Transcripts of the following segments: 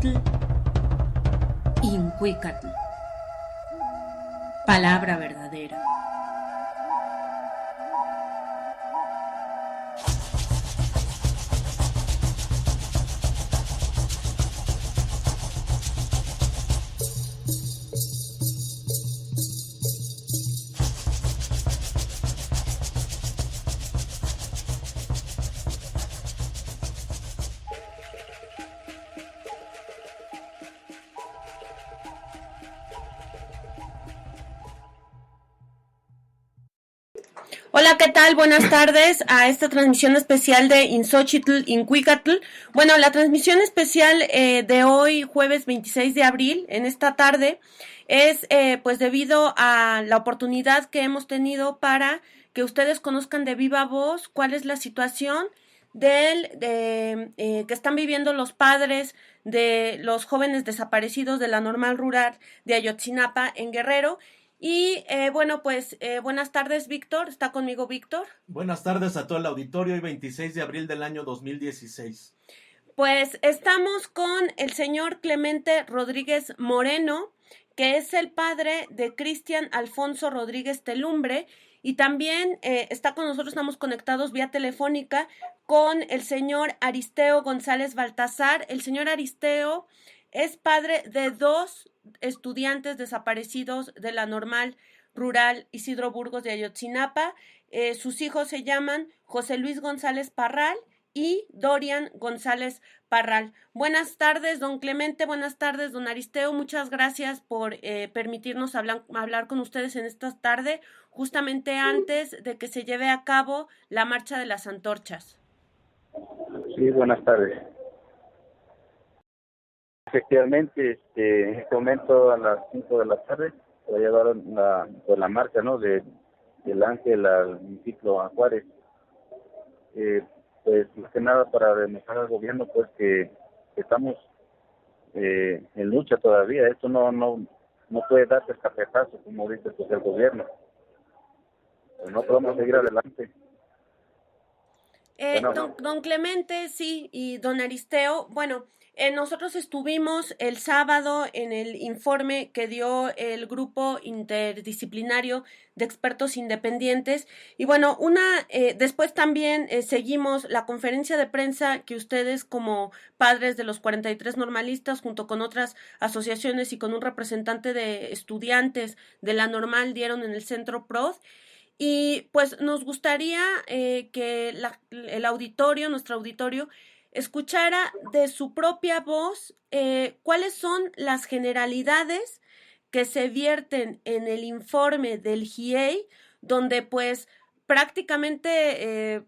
Xochitl Incuicatl. Palabra verdadera. Hola, ¿qué tal? Buenas tardes a esta transmisión especial de Xochitl Incuicatl. Bueno, la transmisión especial de hoy, jueves 26 de abril, en esta tarde, es pues debido a la oportunidad que hemos tenido para que ustedes conozcan de viva voz cuál es la situación que están viviendo los padres de los jóvenes desaparecidos de la Normal Rural de Ayotzinapa en Guerrero. Y bueno, pues buenas tardes, Víctor. ¿Está conmigo Víctor? Buenas tardes a todo el auditorio, hoy 26 de abril del año 2016. Pues estamos con el señor Clemente Rodríguez Moreno, que es el padre de Cristian Alfonso Rodríguez Telumbre, y también está con nosotros, estamos conectados vía telefónica con el señor Aristeo González Baltazar. El señor Aristeo es padre de dos estudiantes desaparecidos de la Normal Rural Isidro Burgos de Ayotzinapa. Sus hijos se llaman José Luis González Parral y Dorian González Parral. Buenas tardes, don Clemente, buenas tardes, don Aristeo, muchas gracias por permitirnos hablar con ustedes en esta tarde, justamente antes de que se lleve a cabo la Marcha de las Antorchas. Sí, buenas tardes. Efectivamente, en este momento a las 5 de la tarde se llevaron la marcha, ¿no?, del Ángel al municipio a Juárez. Pues más que nada para demostrar al gobierno pues que estamos en lucha todavía. Esto no puede darse el carpetazo, como dice pues el gobierno. Pues no podemos seguir adelante. Don Clemente, sí, y don Aristeo, bueno, nosotros estuvimos el sábado en el informe que dio el grupo interdisciplinario de expertos independientes y bueno, después también seguimos la conferencia de prensa que ustedes como padres de los 43 normalistas junto con otras asociaciones y con un representante de estudiantes de la Normal dieron en el Centro PROD. Y pues nos gustaría que nuestro auditorio, escuchara de su propia voz cuáles son las generalidades que se vierten en el informe del GIEI, donde pues prácticamente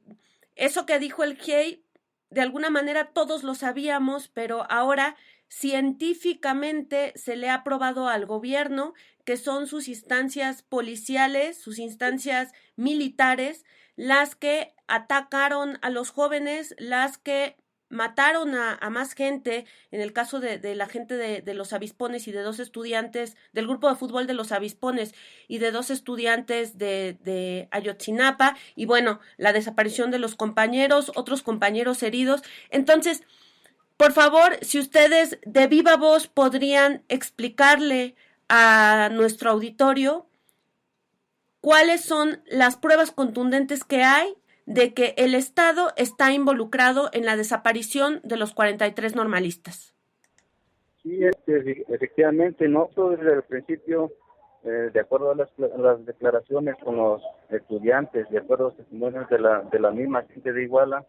eso que dijo el GIEI, de alguna manera todos lo sabíamos, pero ahora científicamente se le ha probado al gobierno que son sus instancias policiales, sus instancias militares, las que atacaron a los jóvenes, las que mataron a más gente, en el caso de la gente de los avispones y de dos estudiantes, del grupo de fútbol de los avispones y de dos estudiantes de Ayotzinapa, y bueno, la desaparición de los compañeros, otros compañeros heridos. Entonces, por favor, si ustedes de viva voz podrían explicarle a nuestro auditorio cuáles son las pruebas contundentes que hay de que el Estado está involucrado en la desaparición de los 43 normalistas. Sí, efectivamente, nosotros desde el principio, de acuerdo a las declaraciones con los estudiantes, de acuerdo a los testimonios de la misma gente de Iguala,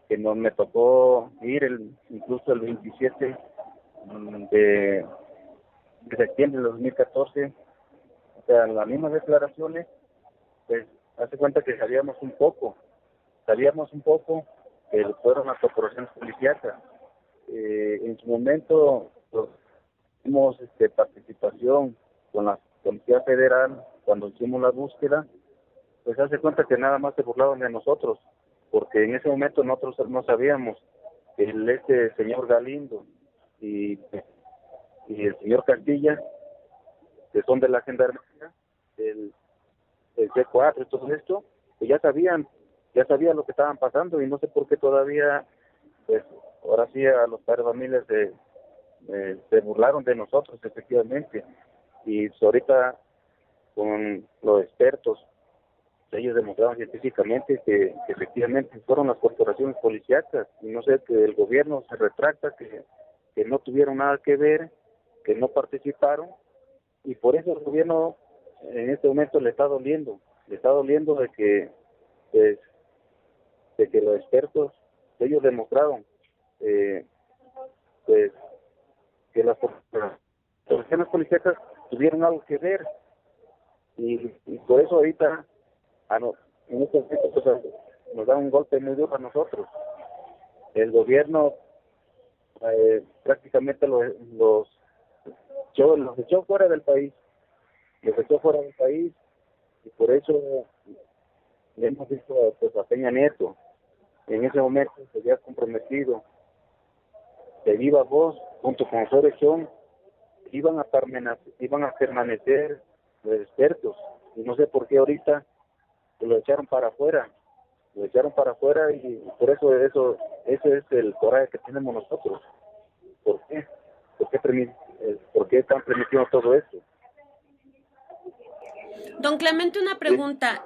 que me tocó ir incluso el 27 de septiembre de 2014, o sea, las mismas declaraciones, pues hace cuenta que sabíamos un poco que fueron las corporaciones policíacas. En su momento pues, tuvimos participación con la Policía Federal cuando hicimos la búsqueda, pues hace cuenta que nada más se burlaban de nosotros, porque en ese momento nosotros no sabíamos que este señor Galindo y el señor Castilla, que son de la Gendarmería, el C4 y todo esto, pues ya sabían lo que estaban pasando y no sé por qué todavía, pues ahora sí a los padres de familias se burlaron de nosotros, efectivamente. Y pues, ahorita con los expertos, ellos demostraron científicamente que efectivamente fueron las corporaciones policíacas, y no sé, que el gobierno se retracta, que no tuvieron nada que ver, que no participaron, y por eso el gobierno en este momento le está doliendo de que, pues, de que los expertos, ellos demostraron, pues, que las corporaciones policíacas tuvieron algo que ver, y por eso ahorita en este momento pues, nos da un golpe muy duro a nosotros. El gobierno prácticamente los echó fuera del país, y por eso le hemos visto pues, a Peña Nieto. En ese momento se había comprometido de viva voz, junto con su elección, iban a permanecer los expertos, y no sé por qué ahorita lo echaron para afuera, y por eso ese es el coraje que tenemos nosotros. ¿Por qué? ¿Por qué están permitiendo todo esto? Don Clemente, una pregunta.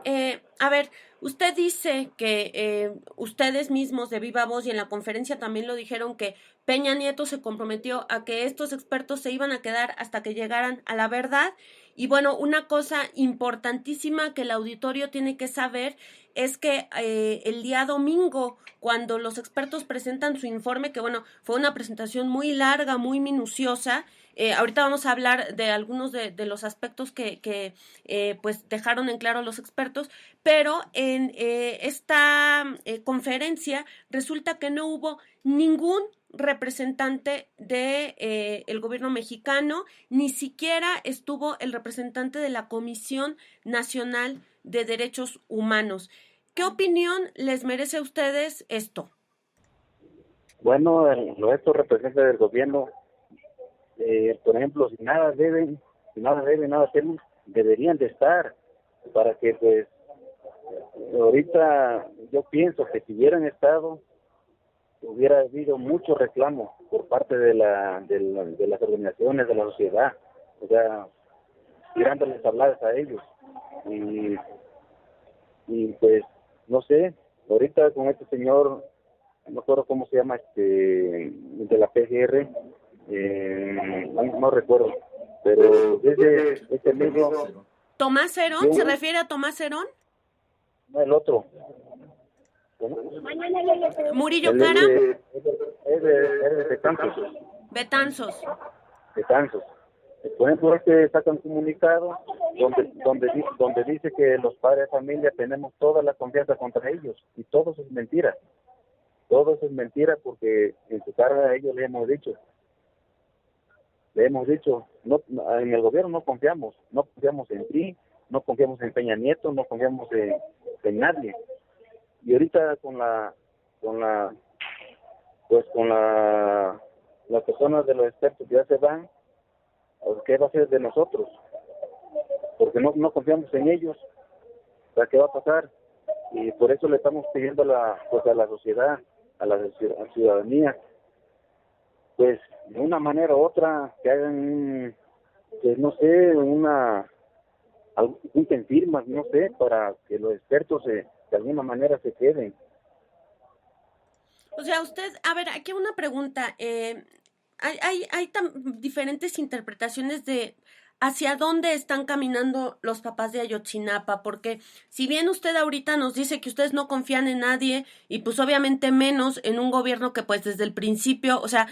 A ver, usted dice que ustedes mismos de viva voz y en la conferencia también lo dijeron, que Peña Nieto se comprometió a que estos expertos se iban a quedar hasta que llegaran a la verdad. Y bueno, una cosa importantísima que el auditorio tiene que saber es que el día domingo, cuando los expertos presentan su informe, que bueno, fue una presentación muy larga, muy minuciosa, ahorita vamos a hablar de algunos de los aspectos que pues dejaron en claro los expertos, pero en esta conferencia resulta que no hubo ningún representante de el gobierno mexicano, ni siquiera estuvo el representante de la Comisión Nacional de Derechos Humanos. ¿Qué opinión les merece a ustedes esto? Bueno, estos representantes del gobierno, por ejemplo, si nada deben, nada temen, deberían de estar, para que pues ahorita yo pienso que si hubieran estado, hubiera habido mucho reclamo por parte de las organizaciones de la sociedad, o sea, tirándoles habladas a ellos, y pues no sé, ahorita con este señor, no recuerdo cómo se llama, de la PGR, no recuerdo, pero ese mismo... ¿Tomás Herón? ¿Se refiere a Tomás Herón? No, el otro. Murillo Cara. Es de Betanzos. Por ejemplo, saca un comunicado donde dice que los padres de familia tenemos toda la confianza contra ellos, y todo eso es mentira. Todo eso es mentira, porque en su cara a ellos le hemos dicho, no, en el gobierno no confiamos en ti, no confiamos en Peña Nieto, no confiamos en nadie. Y ahorita con las personas de los expertos que ya se van, ¿qué va a ser de nosotros? Porque no confiamos en ellos. O sea, ¿qué va a pasar? Y por eso le estamos pidiendo a la sociedad, a la ciudadanía, pues de una manera u otra que hagan, pues no sé, junten firmas, no sé, para que los expertos de alguna manera se queden. O sea, usted, a ver, aquí una pregunta. Hay diferentes interpretaciones de hacia dónde están caminando los papás de Ayotzinapa, porque si bien usted ahorita nos dice que ustedes no confían en nadie, y pues obviamente menos en un gobierno que pues desde el principio, o sea,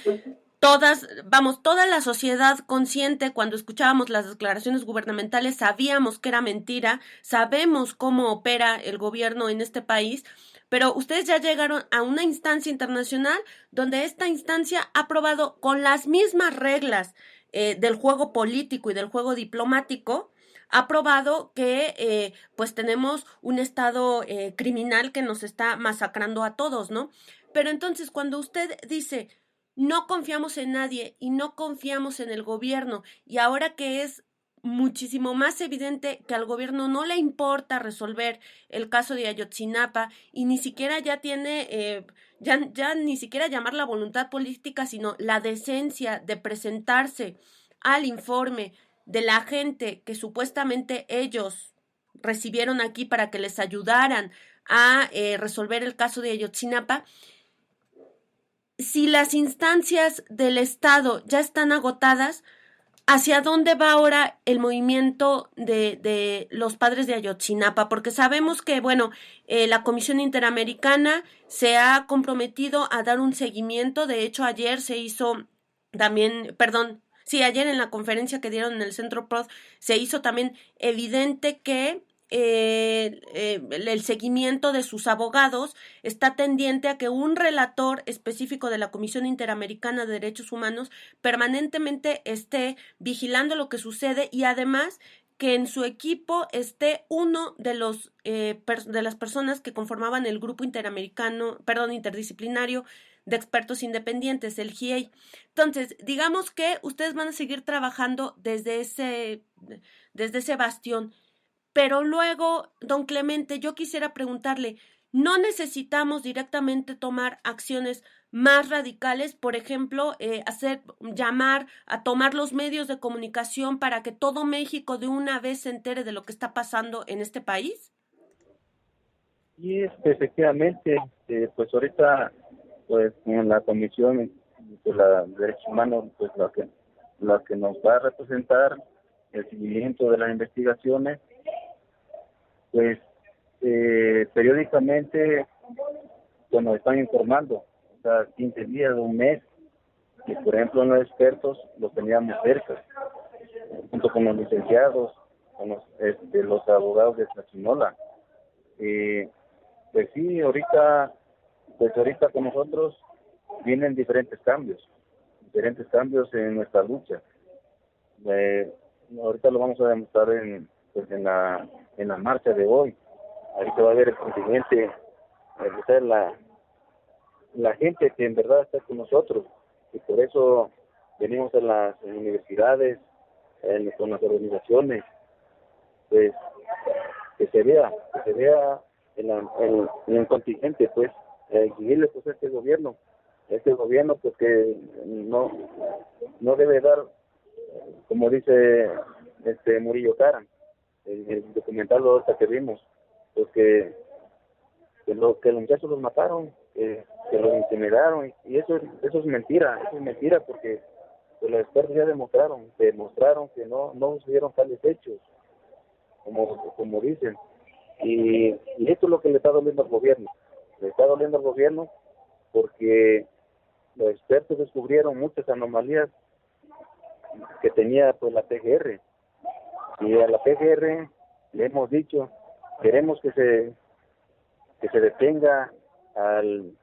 toda la sociedad consciente, cuando escuchábamos las declaraciones gubernamentales, sabíamos que era mentira, sabemos cómo opera el gobierno en este país, pero ustedes ya llegaron a una instancia internacional donde esta instancia ha aprobado con las mismas reglas del juego político y del juego diplomático, ha probado que pues tenemos un estado criminal que nos está masacrando a todos, ¿no? Pero entonces cuando usted dice no confiamos en nadie y no confiamos en el gobierno, y ahora que es muchísimo más evidente que al gobierno no le importa resolver el caso de Ayotzinapa y ni siquiera ya tiene ya ni siquiera llamar la voluntad política, sino la decencia de presentarse al informe de la gente que supuestamente ellos recibieron aquí para que les ayudaran a resolver el caso de Ayotzinapa, si las instancias del Estado ya están agotadas, ¿hacia dónde va ahora el movimiento de los padres de Ayotzinapa? Porque sabemos que, bueno, la Comisión Interamericana se ha comprometido a dar un seguimiento. De hecho, ayer se hizo también, perdón, sí, ayer en la conferencia que dieron en el Centro PROD se hizo también evidente que el seguimiento de sus abogados está tendiente a que un relator específico de la Comisión Interamericana de Derechos Humanos permanentemente esté vigilando lo que sucede y además que en su equipo esté uno de los de las personas que conformaban el grupo interdisciplinario de expertos independientes, el GIEI. Entonces, digamos que ustedes van a seguir trabajando desde ese bastión. Pero luego, don Clemente, yo quisiera preguntarle, ¿no necesitamos directamente tomar acciones más radicales? Por ejemplo, llamar a tomar los medios de comunicación para que todo México de una vez se entere de lo que está pasando en este país. Y efectivamente, pues ahorita, pues en la Comisión de Derechos Humanos, pues la que nos va a representar el seguimiento de las investigaciones, pues periódicamente pues nos están informando, o sea, 15 días, un mes, y por ejemplo los expertos los teníamos cerca, junto con los licenciados, con los abogados de Tlachinola. Pues sí, ahorita con nosotros vienen diferentes cambios en nuestra lucha. Ahorita lo vamos a demostrar en la marcha de hoy. Ahorita va a haber el contingente, la gente que en verdad está con nosotros, y por eso venimos a las universidades, con las organizaciones, pues que se vea en el contingente, pues exigirle pues a este gobierno pues que no debe dar, como dice Murillo Karam, el documental hasta que vimos, pues que los muchachos los mataron, que los incineraron, y eso es mentira, porque pues, los expertos ya demostraron que no sucedieron tales hechos, como dicen, y esto es lo que le está doliendo al gobierno, porque los expertos descubrieron muchas anomalías que tenía pues la PGR, y a la PGR le hemos dicho, queremos que se detenga al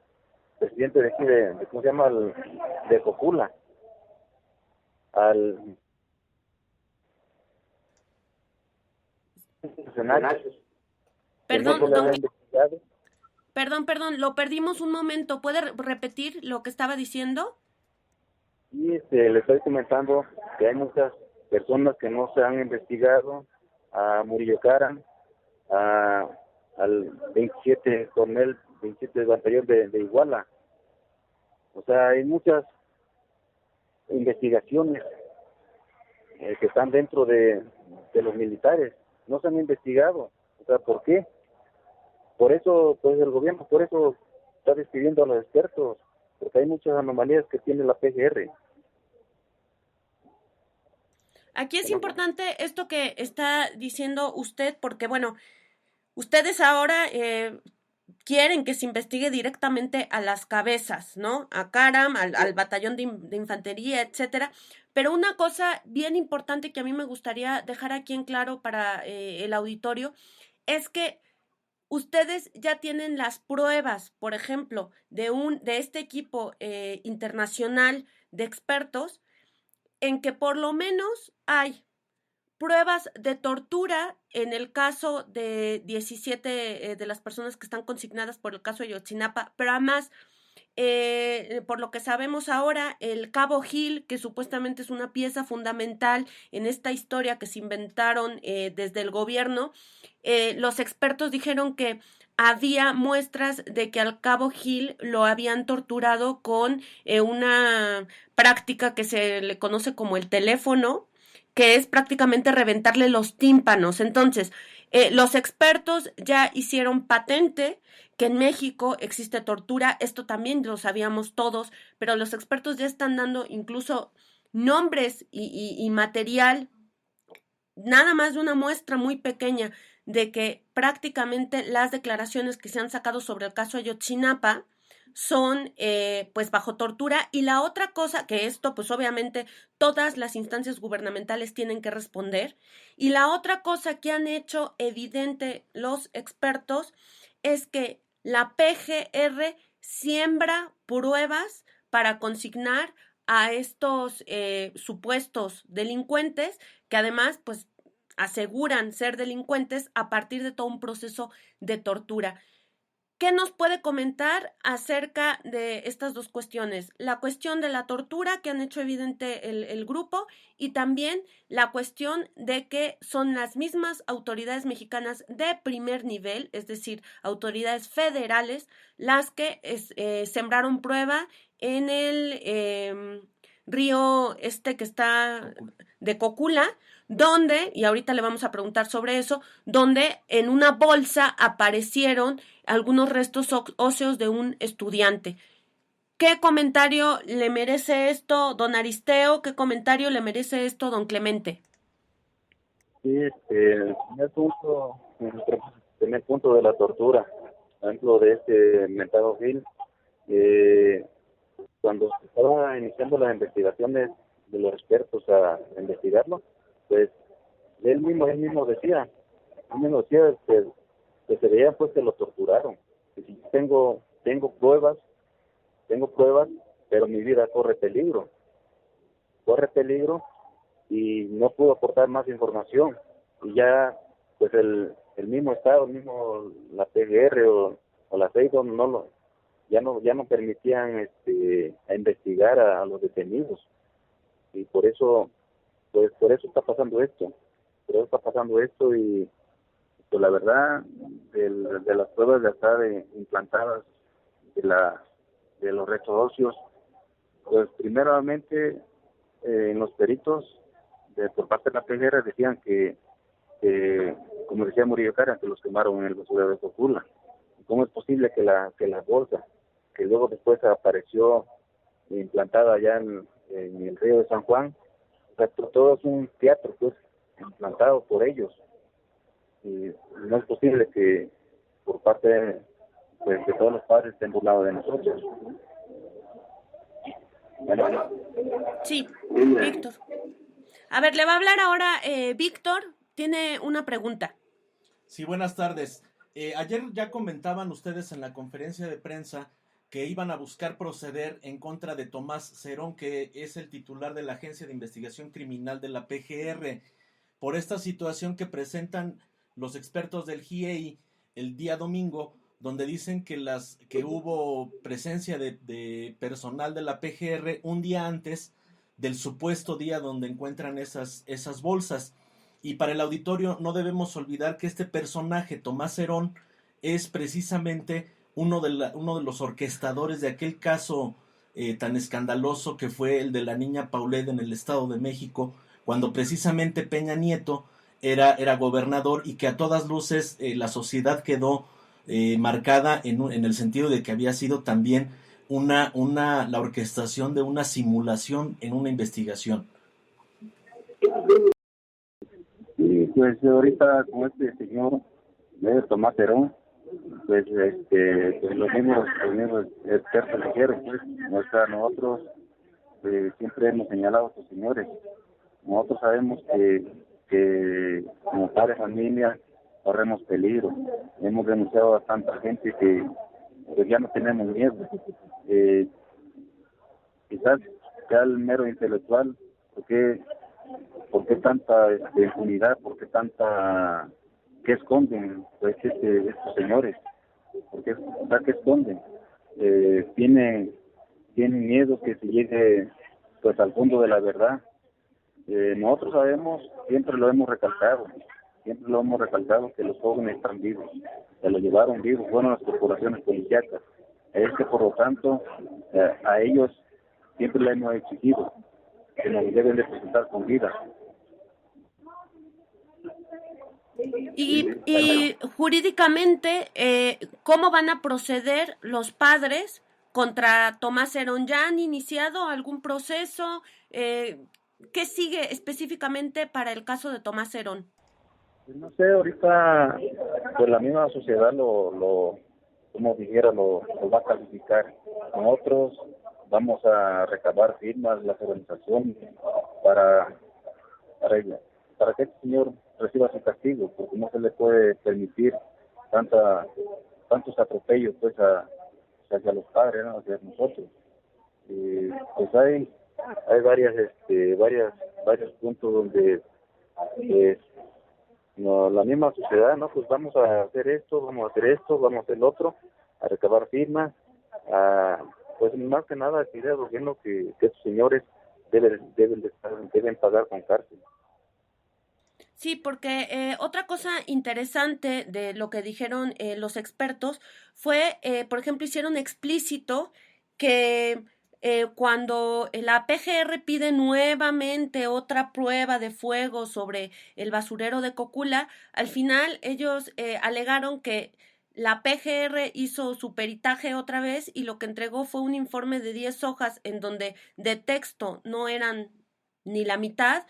presidente de aquí ¿cómo se llama? De Cocula, al Perdón, lo perdimos un momento. ¿Puede repetir lo que estaba diciendo? Y le estoy comentando que hay muchas personas que no se han investigado, a Murillo Karam, al 27 coronel, 27 batallón de Iguala. O sea, hay muchas investigaciones que están dentro de los militares, no se han investigado. O sea, ¿por qué? Por eso, pues el gobierno, está despidiendo a los expertos, porque hay muchas anomalías que tiene la PGR. Aquí es importante esto que está diciendo usted, porque bueno, ustedes ahora quieren que se investigue directamente a las cabezas, ¿no? A Karam, al batallón de infantería, etcétera. Pero una cosa bien importante que a mí me gustaría dejar aquí en claro para el auditorio es que ustedes ya tienen las pruebas, por ejemplo, de este equipo internacional de expertos, en que por lo menos hay pruebas de tortura en el caso de 17 de las personas que están consignadas por el caso de Ayotzinapa, pero además, por lo que sabemos ahora, el Cabo Gil, que supuestamente es una pieza fundamental en esta historia que se inventaron desde el gobierno, los expertos dijeron que había muestras de que al cabo Gil lo habían torturado con una práctica que se le conoce como el teléfono, que es prácticamente reventarle los tímpanos. Entonces, los expertos ya hicieron patente que en México existe tortura, esto también lo sabíamos todos, pero los expertos ya están dando incluso nombres y material, nada más de una muestra muy pequeña de que prácticamente las declaraciones que se han sacado sobre el caso Ayotzinapa son pues bajo tortura. Y la otra cosa, que esto pues obviamente todas las instancias gubernamentales tienen que responder, y la otra cosa que han hecho evidente los expertos es que la PGR siembra pruebas para consignar a estos supuestos delincuentes, que además pues aseguran ser delincuentes a partir de todo un proceso de tortura. ¿Qué nos puede comentar acerca de estas dos cuestiones? La cuestión de la tortura que han hecho evidente el grupo, y también la cuestión de que son las mismas autoridades mexicanas de primer nivel, es decir, autoridades federales, las que sembraron prueba en el río que está de Cocula, donde, y ahorita le vamos a preguntar sobre eso, donde en una bolsa aparecieron algunos restos óseos de un estudiante. ¿Qué comentario le merece esto, don Aristeo? ¿Qué comentario le merece esto, don Clemente? Sí, el primer punto de la tortura, por ejemplo, de este mentado Gil, cuando se estaba iniciando las investigaciones de los expertos a investigarlo, pues él mismo decía que se veía pues que lo torturaron. Y si tengo pruebas, pero mi vida corre peligro y no pudo aportar más información. Y ya pues el mismo Estado, la PGR o la CEIDO ya no permitían a investigar a los detenidos, y por eso está pasando esto. Y pues la verdad de las pruebas de acá implantadas de los restos óseos, pues primeramente en los peritos por parte de la PGR decían que como decía Murillo Cara, que los quemaron en el basurero de Cocula. ¿Cómo es posible que la bolsa, que luego después apareció implantada allá en el río de San Juan, o sea, todo es un teatro pues implantado por ellos? Y no es posible que por parte pues, de todos los padres estén burlados de nosotros. Bueno, sí, Víctor. A ver, le va a hablar ahora Víctor, tiene una pregunta. Sí, buenas tardes. Ayer ya comentaban ustedes en la conferencia de prensa que iban a buscar proceder en contra de Tomás Cerón, que es el titular de la Agencia de Investigación Criminal de la PGR, por esta situación que presentan los expertos del GIEI el día domingo, donde dicen que hubo presencia de personal de la PGR un día antes del supuesto día donde encuentran esas bolsas. Y para el auditorio no debemos olvidar que este personaje, Tomás Cerón, es precisamente uno de los orquestadores de aquel caso tan escandaloso que fue el de la niña Paulette en el Estado de México, cuando precisamente Peña Nieto era gobernador, y que a todas luces la sociedad quedó marcada en el sentido de que había sido también la orquestación de una simulación en una investigación. Sí, pues ahorita con este señor Tomás Cerón, pues los mismos expertos dijeron, pues nosotros siempre hemos señalado a estos señores. Nosotros sabemos que como padres de familia corremos peligro. Hemos denunciado a tanta gente que pues ya no tenemos miedo. Quizás ya el mero intelectual, ¿por qué tanta impunidad? ¿Por qué tanta... ¿Qué esconden pues estos señores? ¿Qué esconden? Tienen miedo que se llegue pues al fondo de la verdad. Nosotros sabemos, siempre lo hemos recalcado, siempre lo hemos recalcado que los jóvenes están vivos, se lo llevaron vivos, fueron las corporaciones policíacas. Es que por lo tanto a ellos siempre le hemos exigido que nos deben de presentar con vida. Y jurídicamente, ¿cómo van a proceder los padres contra Tomás Herón? ¿Ya han iniciado algún proceso? ¿Qué sigue específicamente para el caso de Tomás Herón? No sé, ahorita pues la misma sociedad como dijera, lo va a calificar. Nosotros vamos a recabar firmas, las organizaciones, para que este señor reciba su castigo, porque no se le puede permitir tantos atropellos pues hacia los padres, ¿no? Hacia nosotros. Pues hay varios puntos donde no, la misma sociedad, ¿no? Pues vamos a hacer esto, vamos a hacer esto, vamos a hacer el otro, a recabar firmas, pues más que nada pide al gobierno que estos señores deben pagar con cárcel. Sí, porque otra cosa interesante de lo que dijeron los expertos fue, por ejemplo, hicieron explícito que cuando la PGR pide nuevamente otra prueba de fuego sobre el basurero de Cocula, al final ellos alegaron que la PGR hizo su peritaje otra vez y lo que entregó fue un informe de 10 hojas en donde de texto no eran ni la mitad,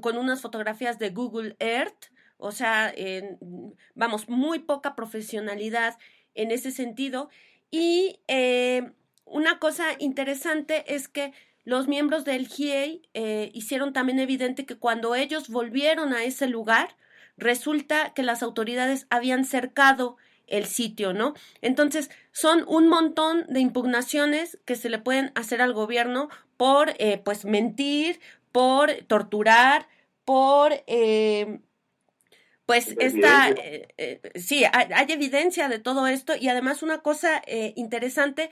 con unas fotografías de Google Earth, o sea, vamos, muy poca profesionalidad en ese sentido. Y una cosa interesante es que los miembros del GIEI hicieron también evidente que cuando ellos volvieron a ese lugar, resulta que las autoridades habían cercado el sitio, ¿no? Entonces, son un montón de impugnaciones que se le pueden hacer al gobierno por, pues, mentir, por torturar, por, pues, sí, hay evidencia de todo esto y además una cosa interesante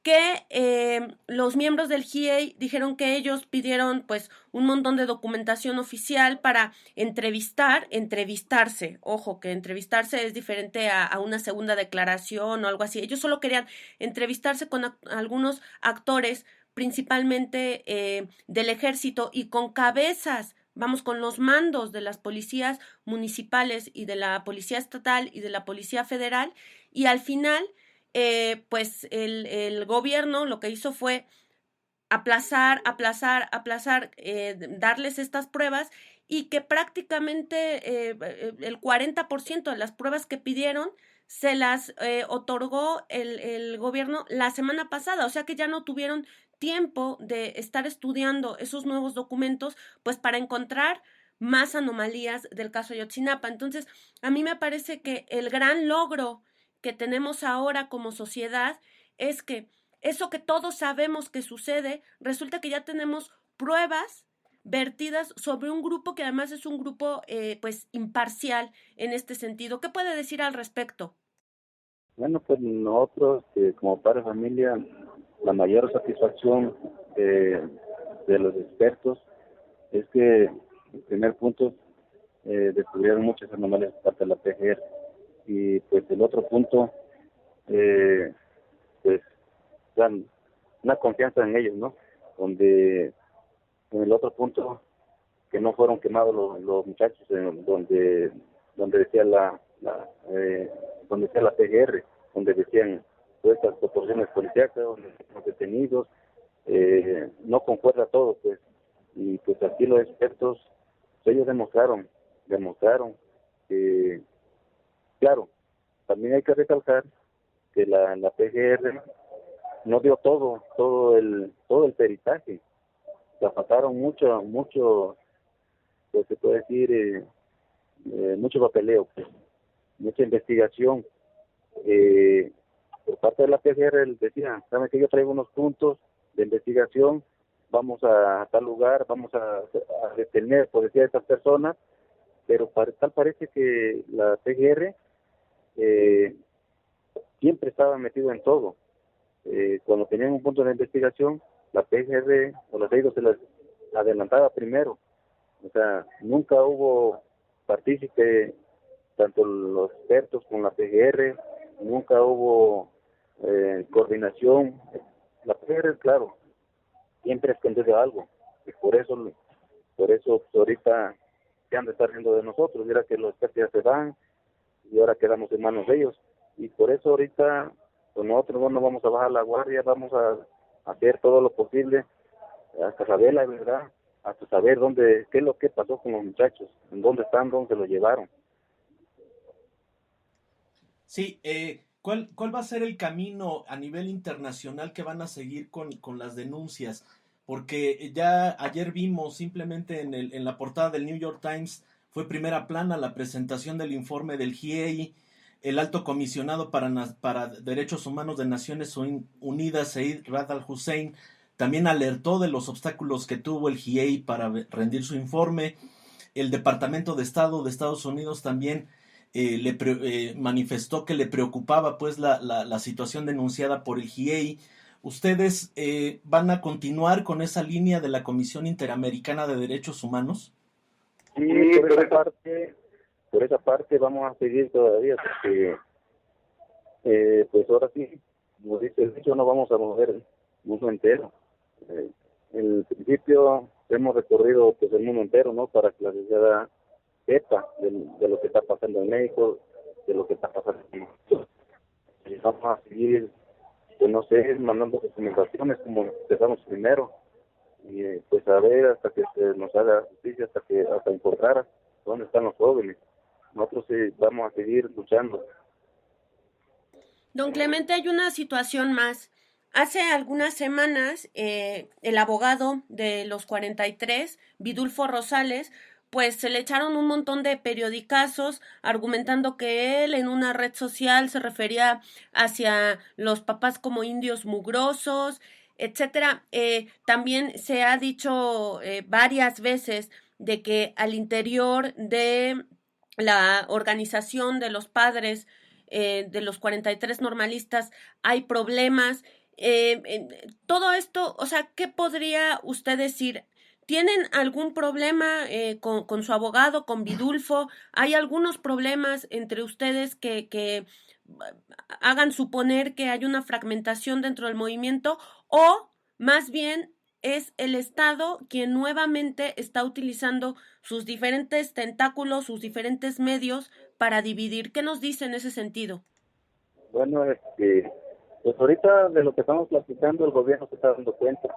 que los miembros del GIEI dijeron que ellos pidieron pues un montón de documentación oficial para entrevistarse, ojo, que entrevistarse es diferente a una segunda declaración o algo así, ellos solo querían entrevistarse con algunos actores, principalmente del ejército y con cabezas, vamos, con los mandos de las policías municipales y de la policía estatal y de la policía federal, y al final pues el gobierno lo que hizo fue aplazar, darles estas pruebas y que prácticamente el 40% de las pruebas que pidieron se las otorgó el gobierno la semana pasada, o sea que ya no tuvieron tiempo de estar estudiando esos nuevos documentos, pues para encontrar más anomalías del caso Ayotzinapa. Entonces, a mí me parece que el gran logro que tenemos ahora como sociedad es que eso que todos sabemos que sucede, resulta que ya tenemos pruebas vertidas sobre un grupo que además es un grupo pues imparcial en este sentido. ¿Qué puede decir al respecto? Bueno, pues nosotros como padre de familia, la mayor satisfacción de los expertos es que, en primer punto, descubrieron muchas anomalias por parte de la PGR. Y pues el otro punto, pues dan una confianza en ellos, ¿no? Donde en el otro punto, que no fueron quemados los muchachos, donde decía donde decía la PGR, donde decían todas estas proporciones policíacas, donde los detenidos, no concuerda todo, pues. Y pues aquí los expertos, pues, ellos demostraron que, claro, también hay que recalcar que la PGR no dio todo el peritaje. La faltaron mucho, pues se puede decir, mucho papeleo, pues, mucha investigación. Por parte de la PGR decía, saben que yo traigo unos puntos de investigación, vamos a tal lugar, vamos a detener, por decir, a estas personas, pero tal parece que la PGR siempre estaba metido en todo. Cuando tenían un punto de investigación, la PGR o la CEIDO se las adelantaba primero. O sea, nunca hubo partícipe tanto los expertos con la PGR, nunca hubo coordinación. La PGR, claro, siempre esconde de algo, y por eso pues, ahorita se han de estar riendo de nosotros. Mira que los expertos ya se van y ahora quedamos en manos de ellos, y por eso ahorita pues nosotros no vamos a bajar la guardia, vamos a hacer todo lo posible hasta saber la verdad, hasta saber qué es lo que pasó con los muchachos, en dónde están, dónde se los llevaron. Sí, ¿cuál va a ser el camino a nivel internacional que van a seguir con las denuncias? Porque ya ayer vimos simplemente en la portada del New York Times, fue primera plana la presentación del informe del GIEI, el alto comisionado para Derechos Humanos de Naciones Unidas, Zeid Ra'ad Al Hussein, también alertó de los obstáculos que tuvo el GIEI para rendir su informe. El Departamento de Estado de Estados Unidos también manifestó que le preocupaba pues la situación denunciada por el GIEI. ¿Ustedes van a continuar con esa línea de la Comisión Interamericana de Derechos Humanos? Sí, por esa parte vamos a seguir todavía, porque pues ahora sí, como dice el dicho, no vamos a mover el mundo entero. En el principio hemos recorrido pues el mundo entero, ¿no? Para que la sociedad sepa de lo que está pasando en México, de lo que está pasando en nosotros. Y vamos a seguir, pues no sé, mandando recomendaciones como empezamos primero, y pues a ver hasta que se nos haga justicia, hasta encontrar dónde están los jóvenes. Nosotros sí vamos a seguir luchando. Don Clemente, hay una situación más. Hace algunas semanas, el abogado de los 43, Vidulfo Rosales, pues se le echaron un montón de periodicazos argumentando que él en una red social se refería hacia los papás como indios mugrosos, etcétera. También se ha dicho varias veces de que al interior de la organización de los padres de los 43 normalistas hay problemas. Todo esto, o sea, ¿qué podría usted decir? ¿Tienen algún problema con su abogado, con Vidulfo? ¿Hay algunos problemas entre ustedes que hagan suponer que hay una fragmentación dentro del movimiento? ¿O más bien es el Estado quien nuevamente está utilizando sus diferentes tentáculos, sus diferentes medios para dividir? ¿Qué nos dice en ese sentido? Bueno, pues ahorita de lo que estamos platicando el gobierno se está dando cuenta.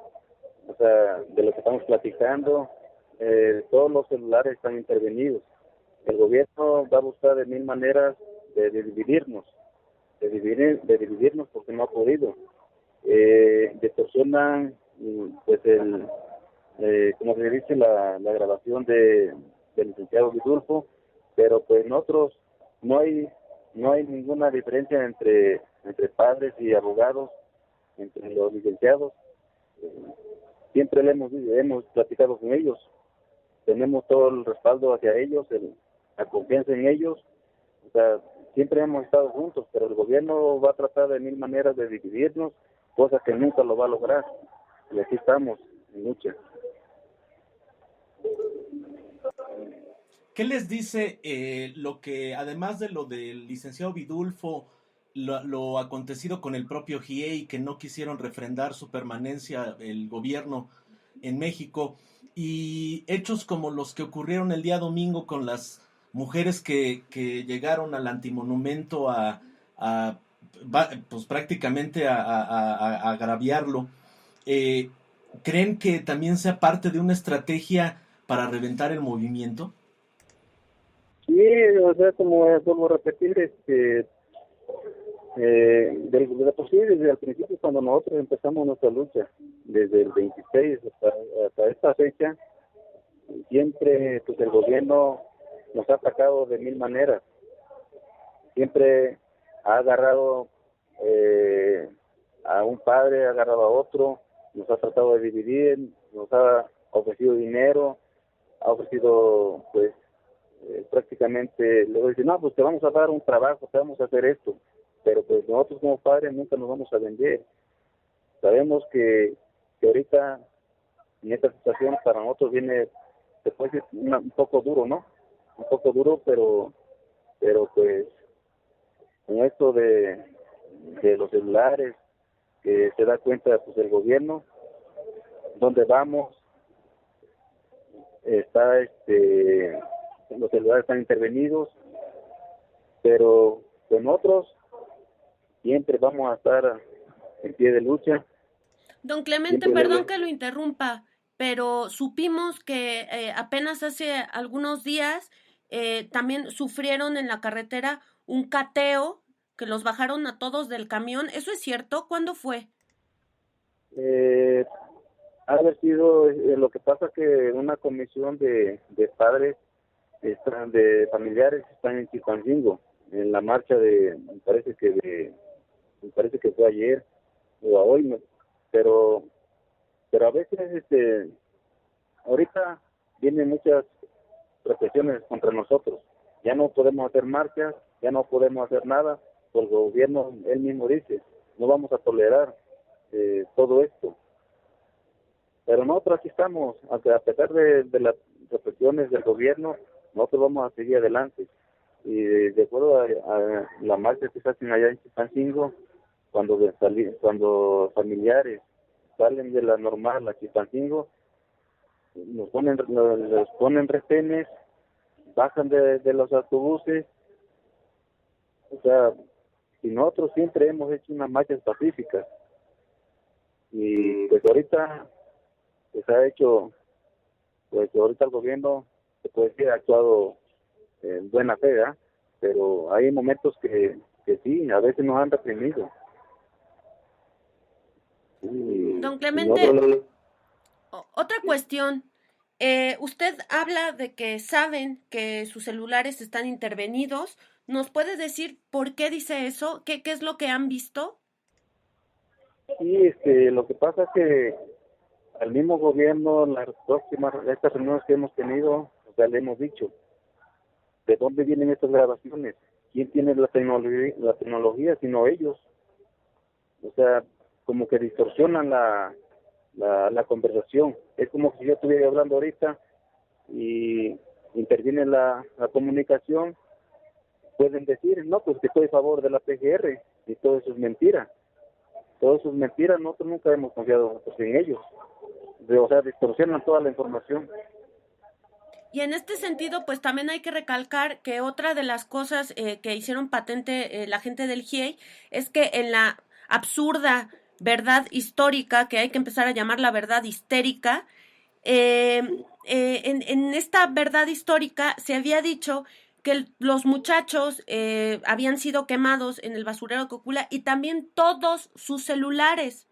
O sea, de lo que estamos platicando, todos los celulares están intervenidos. El gobierno va a buscar de mil maneras de dividirnos, de dividirnos porque no ha podido. Distorsionan, pues como se dice, la grabación del licenciado Vidulfo, pero pues nosotros no hay ninguna diferencia entre padres y abogados, entre los licenciados. Siempre hemos platicado con ellos, tenemos todo el respaldo hacia ellos, la confianza en ellos. O sea, siempre hemos estado juntos, pero el gobierno va a tratar de mil maneras de dividirnos, cosa que nunca lo va a lograr. Y aquí estamos en lucha. ¿Qué les dice lo que, además de lo del licenciado Vidulfo, lo acontecido con el propio GIEI, que no quisieron refrendar su permanencia el gobierno en México, y hechos como los que ocurrieron el día domingo con las mujeres que llegaron al antimonumento a pues prácticamente a agraviarlo? Eh, ¿Creen que también sea parte de una estrategia para reventar el movimiento? Sí, o sea, como repetir, de por sí, desde el principio, cuando nosotros empezamos nuestra lucha, desde el 26 hasta esta fecha, siempre pues el gobierno nos ha atacado de mil maneras. Siempre ha agarrado a un padre, ha agarrado a otro, nos ha tratado de dividir, nos ha ofrecido dinero, ha ofrecido pues prácticamente, luego dice, no, pues te vamos a dar un trabajo, te vamos a hacer esto, pero pues nosotros como padres nunca nos vamos a vender. Sabemos que ahorita en esta situación para nosotros viene, después es un poco duro, ¿no? un poco duro, pero pues con esto de los celulares, que se da cuenta pues el gobierno, donde vamos, está los celulares están intervenidos, pero con otros siempre vamos a estar en pie de lucha. Don Clemente, Siempre perdón que lo interrumpa, pero supimos que apenas hace algunos días también sufrieron en la carretera un cateo, que los bajaron a todos del camión. ¿Eso es cierto? ¿Cuándo fue? eh, ha haber sido, lo que pasa que una comisión de padres, de familiares, están en Chilpancingo, en la marcha me parece que fue ayer o a hoy, ¿no? pero pero a veces ahorita vienen muchas represiones contra nosotros. Ya no podemos hacer marchas, ya no podemos hacer nada, porque el gobierno él mismo dice, no vamos a tolerar todo esto. Pero nosotros aquí estamos, aunque a pesar de las represiones del gobierno, nosotros vamos a seguir adelante. Y de acuerdo a la marcha que se hacen allá en Chilpancingo, cuando familiares salen de la normal a Chilpancingo, les ponen retenes, bajan de los autobuses. O sea, y nosotros siempre hemos hecho unas marchas pacíficas. Y pues ahorita se ha hecho, pues ahorita el gobierno se puede decir ha actuado en buena fe, ¿verdad? Pero hay momentos que sí, a veces nos han reprimido. Don Y Clemente, nosotros, otra cuestión. Usted habla de que saben que sus celulares están intervenidos. ¿Nos puede decir por qué dice eso? ¿Qué es lo que han visto? sí, lo que pasa es que al mismo gobierno, estas reuniones que hemos tenido, o sea, le hemos dicho, ¿de dónde vienen estas grabaciones? ¿Quién tiene la tecnología sino ellos? O sea, como que distorsionan la conversación. Es como si yo estuviera hablando ahorita y interviene la comunicación, pueden decir, no, pues que estoy a favor de la PGR, y todo eso es mentira. Todo eso es mentira, nosotros nunca hemos confiado pues, en ellos. O sea, distorsionan toda la información. Y en este sentido, pues también hay que recalcar que otra de las cosas que hicieron patente la gente del GIEI es que en la absurda verdad histórica, que hay que empezar a llamar la verdad histérica, en esta verdad histórica se había dicho que los muchachos habían sido quemados en el basurero de Cocula y también todos sus celulares.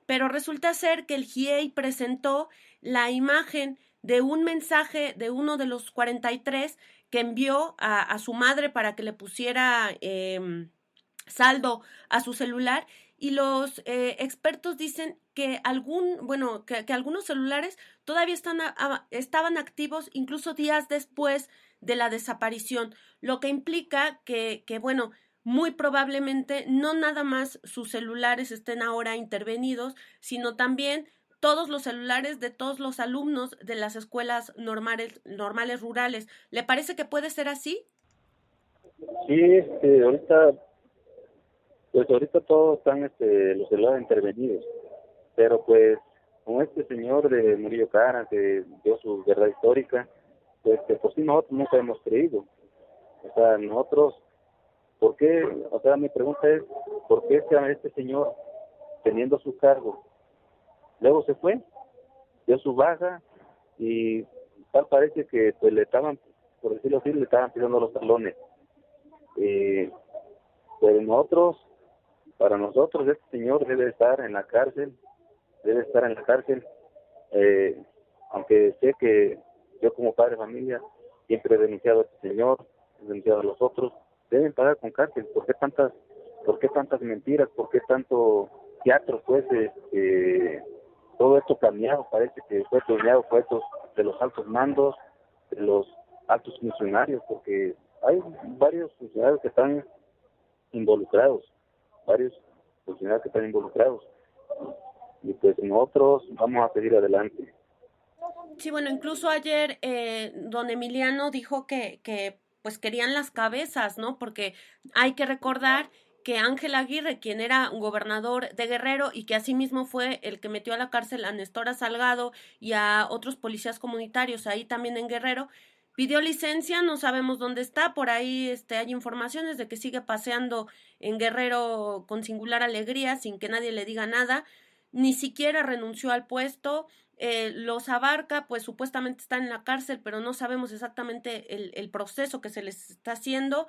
Pero resulta ser que el GIEI presentó la imagen de un mensaje de uno de los 43 que envió a su madre para que le pusiera saldo a su celular, y los expertos dicen que que algunos celulares todavía estaban activos incluso días después de la desaparición, lo que implica bueno, muy probablemente no nada más sus celulares estén ahora intervenidos, sino también todos los celulares de todos los alumnos de las escuelas normales rurales. ¿Le parece que puede ser así? Sí, ahorita todos están los celulares intervenidos, pero pues con este señor de Murillo Cara que dio su verdad histórica, pues que por sí nosotros nunca hemos creído. O sea, nosotros, ¿por qué? O sea, mi pregunta es, ¿por qué este señor, teniendo su cargo, luego se fue, dio su baja y tal parece que pues le estaban, por decirlo así, le estaban pisando los talones? Pero para nosotros este señor debe estar en la cárcel, aunque sé que yo como padre de familia siempre he denunciado a este señor, he denunciado a los otros, deben pagar con cárcel. ¿Por qué tantas mentiras? ¿Por qué tanto teatro? Pues todo esto planeado, parece que fue planeado por estos de los altos mandos, de los altos funcionarios, porque hay varios funcionarios que están involucrados, y pues nosotros vamos a seguir adelante. Sí, bueno, incluso ayer don Emiliano dijo que pues querían las cabezas, ¿no? Porque hay que recordar que Ángel Aguirre, quien era un gobernador de Guerrero y que asimismo fue el que metió a la cárcel a Nestora Salgado y a otros policías comunitarios ahí también en Guerrero, pidió licencia, no sabemos dónde está, por ahí hay informaciones de que sigue paseando en Guerrero con singular alegría, sin que nadie le diga nada, ni siquiera renunció al puesto. Los Abarca, pues supuestamente están en la cárcel, pero no sabemos exactamente el proceso que se les está haciendo.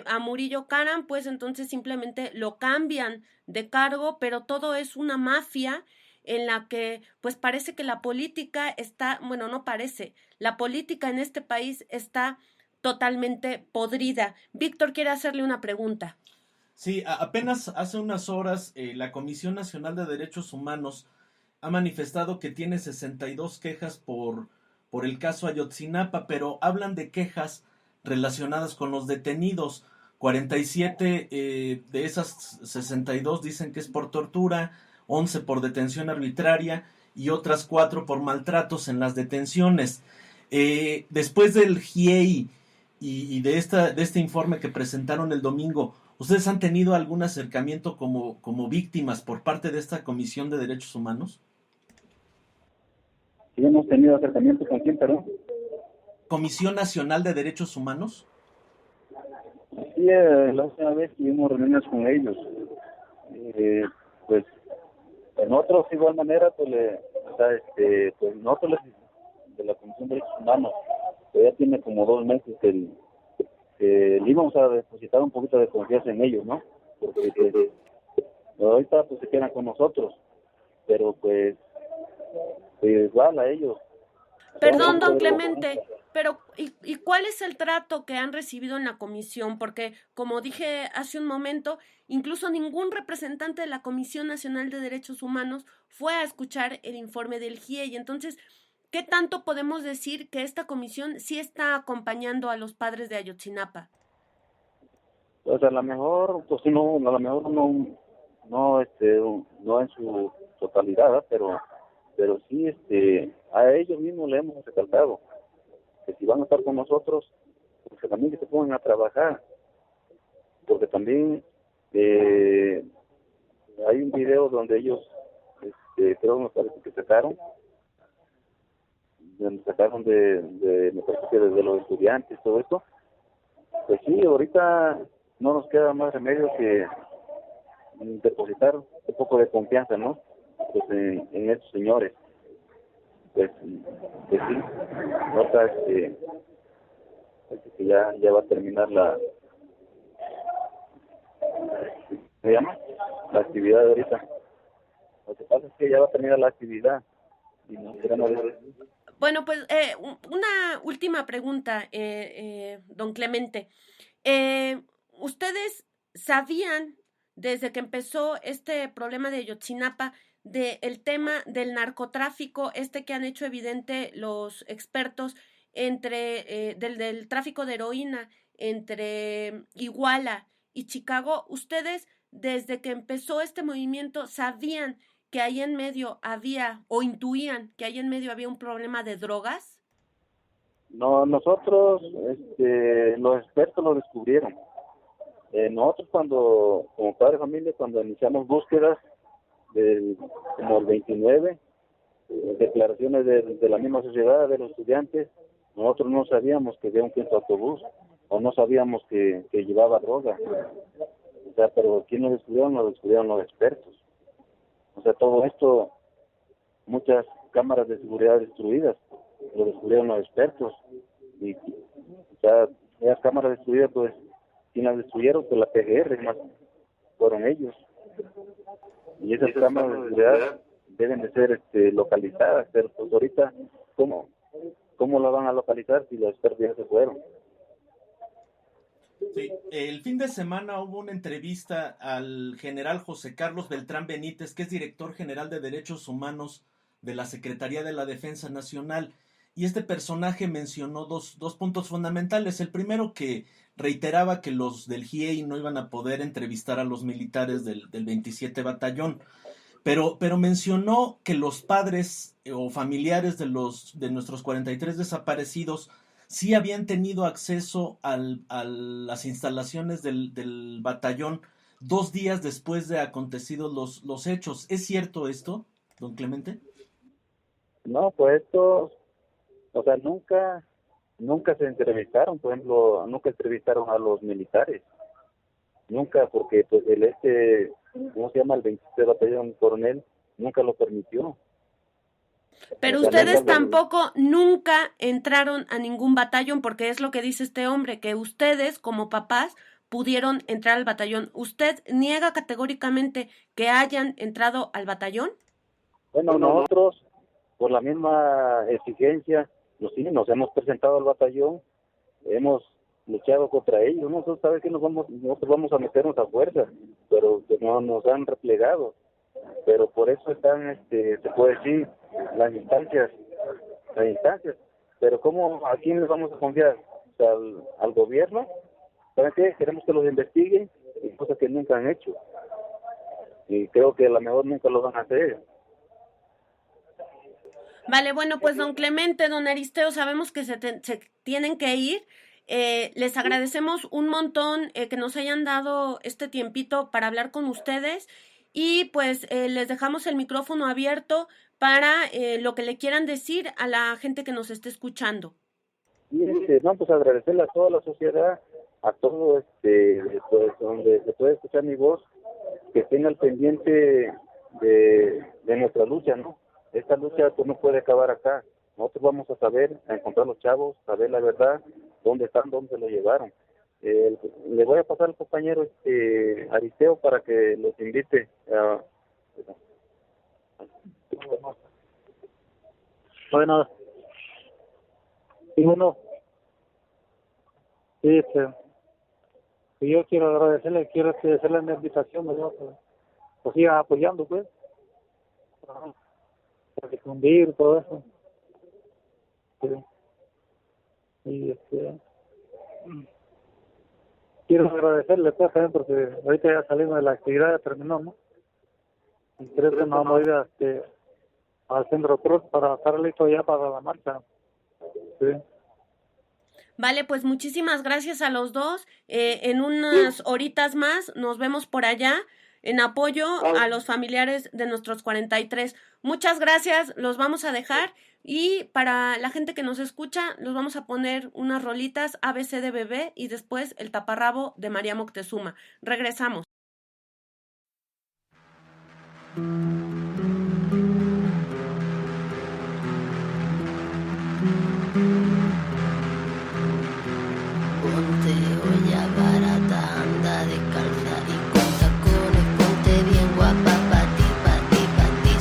A Murillo Karam, pues entonces simplemente lo cambian de cargo, pero todo es una mafia en la que pues parece que la política está, bueno, no parece, la política en este país está totalmente podrida. Víctor quiere hacerle una pregunta. Sí, apenas hace unas horas la Comisión Nacional de Derechos Humanos ha manifestado que tiene 62 quejas por el caso Ayotzinapa, pero hablan de quejas relacionadas con los detenidos. 47 de esas 62 dicen que es por tortura, 11 por detención arbitraria y otras 4 por maltratos en las detenciones. Después del GIEI y de este informe que presentaron el domingo, ¿ustedes han tenido algún acercamiento como víctimas por parte de esta Comisión de Derechos Humanos? Sí, hemos tenido acercamiento con quién, perdón. Comisión Nacional de Derechos Humanos. Sí, la última vez tuvimos reuniones con ellos. Pues nosotros de igual manera, pues, pues nosotros de la Comisión de Derechos Humanos, pues ya tiene como 2 meses que le íbamos a depositar un poquito de confianza en ellos, ¿no? Porque pues, ahorita pues se quedan con nosotros, pero pues igual a ellos. Perdón, don Clemente, pero ¿y cuál es el trato que han recibido en la comisión? Porque, como dije hace un momento, incluso ningún representante de la Comisión Nacional de Derechos Humanos fue a escuchar el informe del GIEI. Entonces, ¿qué tanto podemos decir que esta comisión sí está acompañando a los padres de Ayotzinapa? Pues a lo mejor, pues no, a lo mejor no en su totalidad, ¿verdad? Pero sí, a ellos mismos le hemos recalcado que si van a estar con nosotros, pues que también que se pongan a trabajar, porque también hay un video donde ellos, creo me parece que sacaron me parece que desde los estudiantes, todo esto. Pues sí, ahorita no nos queda más remedio que depositar un poco de confianza, ¿no? Pues en estos señores. Pues sí, nota que ya va a terminar ¿se llama? La actividad de ahorita. Lo que pasa es que ya va a terminar la actividad y no queremos ver. Bueno, pues una última pregunta, don Clemente. ¿Ustedes sabían desde que empezó este problema de Ayotzinapa del tema del narcotráfico, que han hecho evidente los expertos del tráfico de heroína entre Iguala y Chicago? ¿Ustedes desde que empezó este movimiento sabían que ahí en medio había o intuían que ahí en medio había un problema de drogas? No, nosotros, los expertos lo descubrieron. Nosotros como padre de familia, cuando iniciamos búsquedas, como el 29, declaraciones de la misma sociedad, de los estudiantes, nosotros no sabíamos que había un quinto autobús, o no sabíamos que llevaba droga. O sea, pero ¿quién lo descubrieron? Lo descubrieron los expertos. O sea, todo esto, muchas cámaras de seguridad destruidas, lo descubrieron los expertos. Y, o sea, esas cámaras destruidas, pues, ¿quién las destruyeron? Pues la PGR, más fueron ellos. Y esas cámaras de seguridad deben de ser localizadas, pero pues ahorita, ¿cómo la van a localizar si los expertos ya se fueron? Sí, el fin de semana hubo una entrevista al general José Carlos Beltrán Benítez, que es director general de Derechos Humanos de la Secretaría de la Defensa Nacional, y este personaje mencionó dos puntos fundamentales. El primero, que reiteraba que los del GIEI no iban a poder entrevistar a los militares del 27 Batallón, pero mencionó que los padres o familiares de nuestros 43 desaparecidos sí habían tenido acceso a las instalaciones del batallón 2 días después de acontecidos los hechos. ¿Es cierto esto, don Clemente? No, pues esto, o sea, nunca se entrevistaron, por ejemplo, nunca entrevistaron a los militares. Nunca, porque pues ¿cómo se llama? El 27 Batallón Coronel nunca lo permitió. Pero O sea, ustedes tampoco nunca entraron a ningún batallón, porque es lo que dice este hombre, que ustedes como papás pudieron entrar al batallón. ¿Usted niega categóricamente que hayan entrado al batallón? Bueno, nosotros, por la misma exigencia, sí, nos hemos presentado al batallón, hemos luchado contra ellos. Nosotros sabemos que nosotros vamos a meternos a fuerza, pero que no nos han replegado. Pero por eso están, se puede decir, las instancias. Pero ¿a quién les vamos a confiar? O sea, al gobierno. ¿Saben qué? Queremos que los investiguen, y cosas que nunca han hecho. Y creo que a lo mejor nunca lo van a hacer. Vale, bueno, pues don Clemente, don Aristeo, sabemos que se tienen que ir. Les agradecemos un montón que nos hayan dado este tiempito para hablar con ustedes y pues les dejamos el micrófono abierto para lo que le quieran decir a la gente que nos esté escuchando. Y no, pues agradecerle a toda la sociedad, a todo pues, donde se puede escuchar mi voz, que estén al pendiente de nuestra lucha, ¿no? Esta lucha pues no puede acabar acá. Nosotros vamos a saber, a encontrar a los chavos, saber la verdad, dónde están, dónde se lo llevaron. Le voy a pasar al compañero Aristeo para que los invite a... Bueno, sí, yo quiero agradecerle, hacerle una invitación, ¿verdad? Pues sigan apoyando, pues, para difundir todo eso. Sí. Y quiero agradecerle, pues, también, porque ahorita ya salimos de la actividad, ya terminó, ¿no? Y creo que nos vamos a ir al Centro Cruz para estar listo ya para la marcha. Sí. Vale, pues muchísimas gracias a los dos. En unas horitas más nos vemos por allá en apoyo a los familiares de nuestros 43. Muchas gracias, los vamos a dejar y para la gente que nos escucha los vamos a poner unas rolitas ABC de Bebé y después El Taparrabo de María Moctezuma. Regresamos. Ponte olla barata, anda descalza y con tacones, ponte bien guapa pa' ti.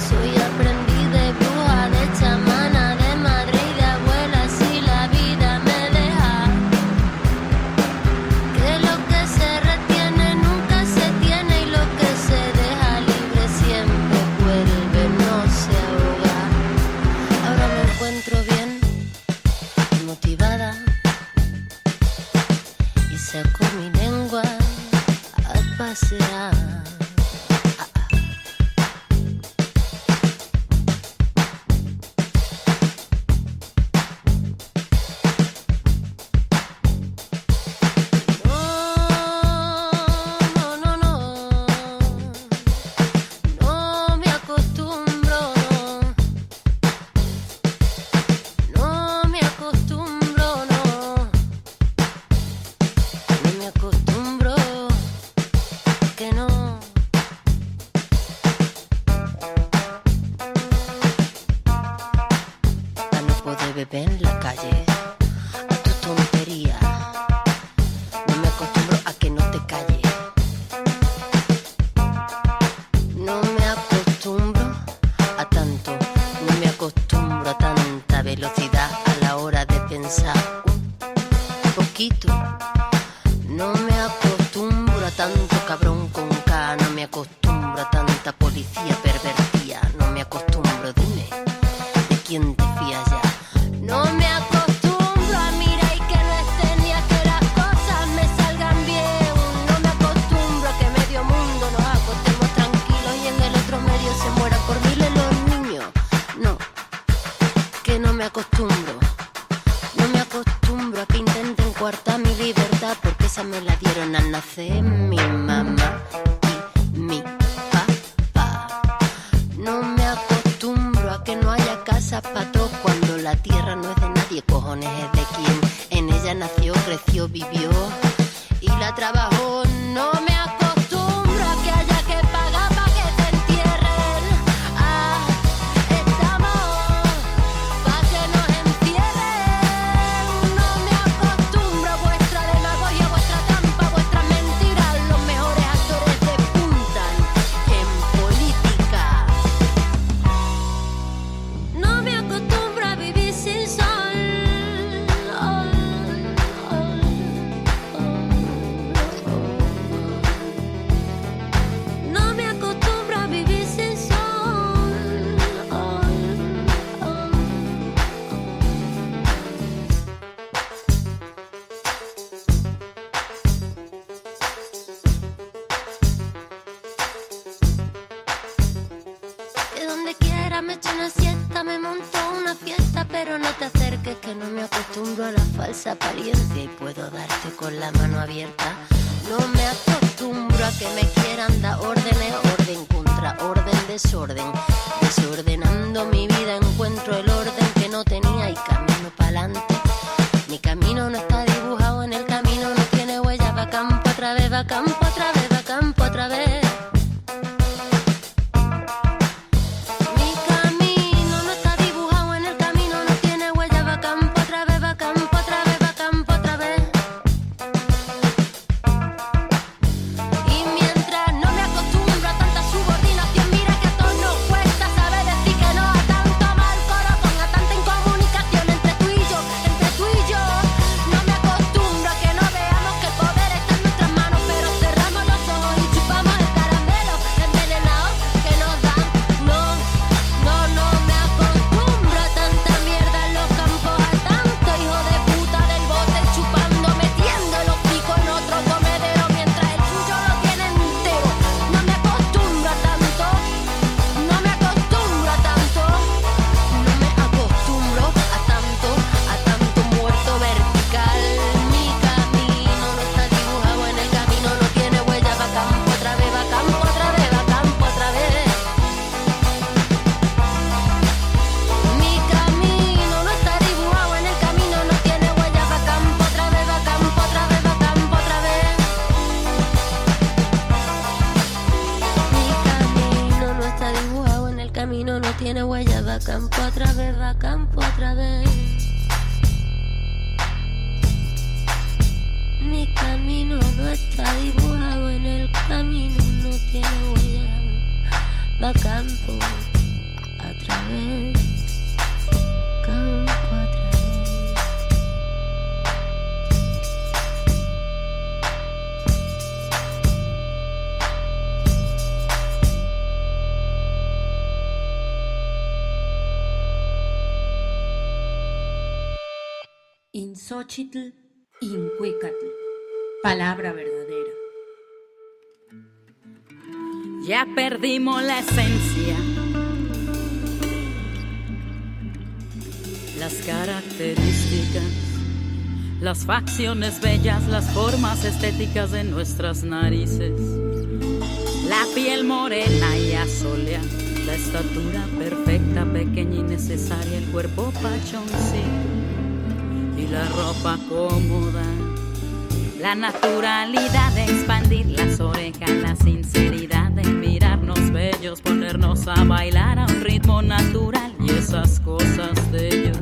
Soy aprendiz de bruja, de chamana, de madre y de abuela, si la vida me deja. Que lo que se retiene nunca se tiene y lo que se deja libre siempre vuelve, no se ahoga. Ahora me encuentro bien, motivada. Y saco mi lengua a pasear. No me acostumbro, no me acostumbro, no. No me acostumbro, que no. A no poder beber en la calle, a tu tontería. No me acostumbro a que no te calles. No me acostumbro a tanto, no me acostumbro a tanta velocidad a la hora de pensar un poquito. No me acostumbro a tanto cabrón con K, no me acostumbro a tanta policía pervertida, no me acostumbro, dime, ¿de quién te fías ya? No me acostumbro a mirar y que no esté ni a que las cosas me salgan bien. No me acostumbro a que medio mundo nos acostemos tranquilos y en el otro medio se muere cuarta mi libertad, porque esa me la dieron al nacer mi mamá y mi papá. No me acostumbro a que no haya casa pa' todos cuando la tierra no es de nadie, cojones es de quien en ella nació, creció, vivió y la trabajó. No me acostumbro a que haya que pagar pa' que te entierren. Ah, estamos pa' que nos entierren. No me acostumbro a vuestra demagogia, vuestra trampa, vuestras mentiras. Los mejores actores despuntan en política. No me acostumbro a vivir sin sol. No me acostumbro a vivir sin sol. De donde quiera me echo una siesta, me monto una fiesta, pero no te acerques que no me acostumbro a la falsa apariencia y puedo darte con la mano abierta. No me acostumbro a que me quieran dar órdenes, orden contra orden, desorden. Desordenando mi vida encuentro el orden que no tenía y camino pa'lante. Mi camino no está dibujado en el camino, no tiene huella, va campo otra vez, va campo otra vez, va campo otra vez. Mi camino no está dibujado en el camino, no tiene huella, va campo otra vez, va campo otra vez, va campo otra vez. Y mientras no me acostumbro a tanta subordinación, mira que a todos nos cuesta saber decir que no a tanto mal corazón, a tanta incomunicación entre tú y yo, entre tú y yo. No me acostumbro a que no veamos que el poder está en nuestras manos, pero cerramos los ojos y chupamos el caramelo envenenado que nos dan. No, no, no me acostumbro a tanta mierda en los campos, a tanto hijo de puta del bote chupando, metiendo el hocico en otro comedero mientras el suyo lo tiene entero. No me acostumbro a tanto, no me acostumbro a tanto, no me acostumbro a tanto muerto vertical. Mi camino no está dibujado en el camino, no tiene huella, va campo otra vez, va campo otra vez, va campo otra vez. Mi camino no está dibujado en el camino, no tiene huella, va campo otra vez, va campo otra vez, va campo otra vez. Mi camino no está dibujado en el camino, no tiene huella, va campo otra vez, va campo otra vez. Mi camino no está dibujado en el camino, no tiene huella, va campo otra vez, campo otra vez. In Xochitl, Incuécatl. Palabra verdadera. Ya perdimos la esencia, las características, las facciones bellas, las formas estéticas de nuestras narices, la piel morena y asoleada, la estatura perfecta, pequeña y necesaria, el cuerpo pachoncito y la ropa cómoda. La naturalidad de expandir las orejas, la sinceridad de mirarnos bellos, ponernos a bailar a un ritmo natural y esas cosas de ellos.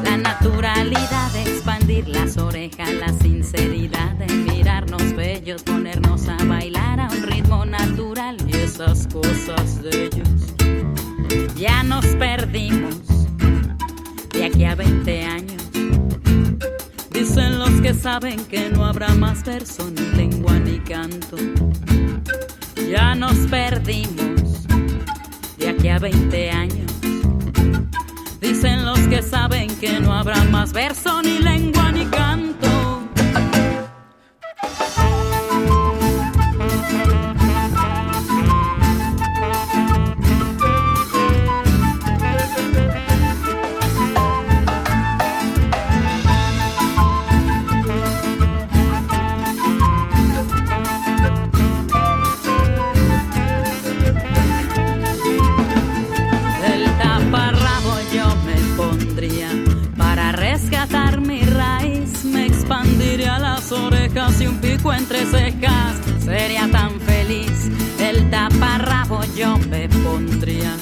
La naturalidad de expandir las orejas, la sinceridad de mirarnos bellos, ponernos a bailar a un ritmo natural y esas cosas de ellos. Ya nos perdimos de aquí a 20 años. Dicen los que saben que no habrá más verso, ni lengua, ni canto. Ya nos perdimos de aquí a 20 años. Dicen los que saben que no habrá más verso, ni lengua, ni canto. orejas y un pico entre cejas. Sería tan feliz, el taparrabo yo me pondría.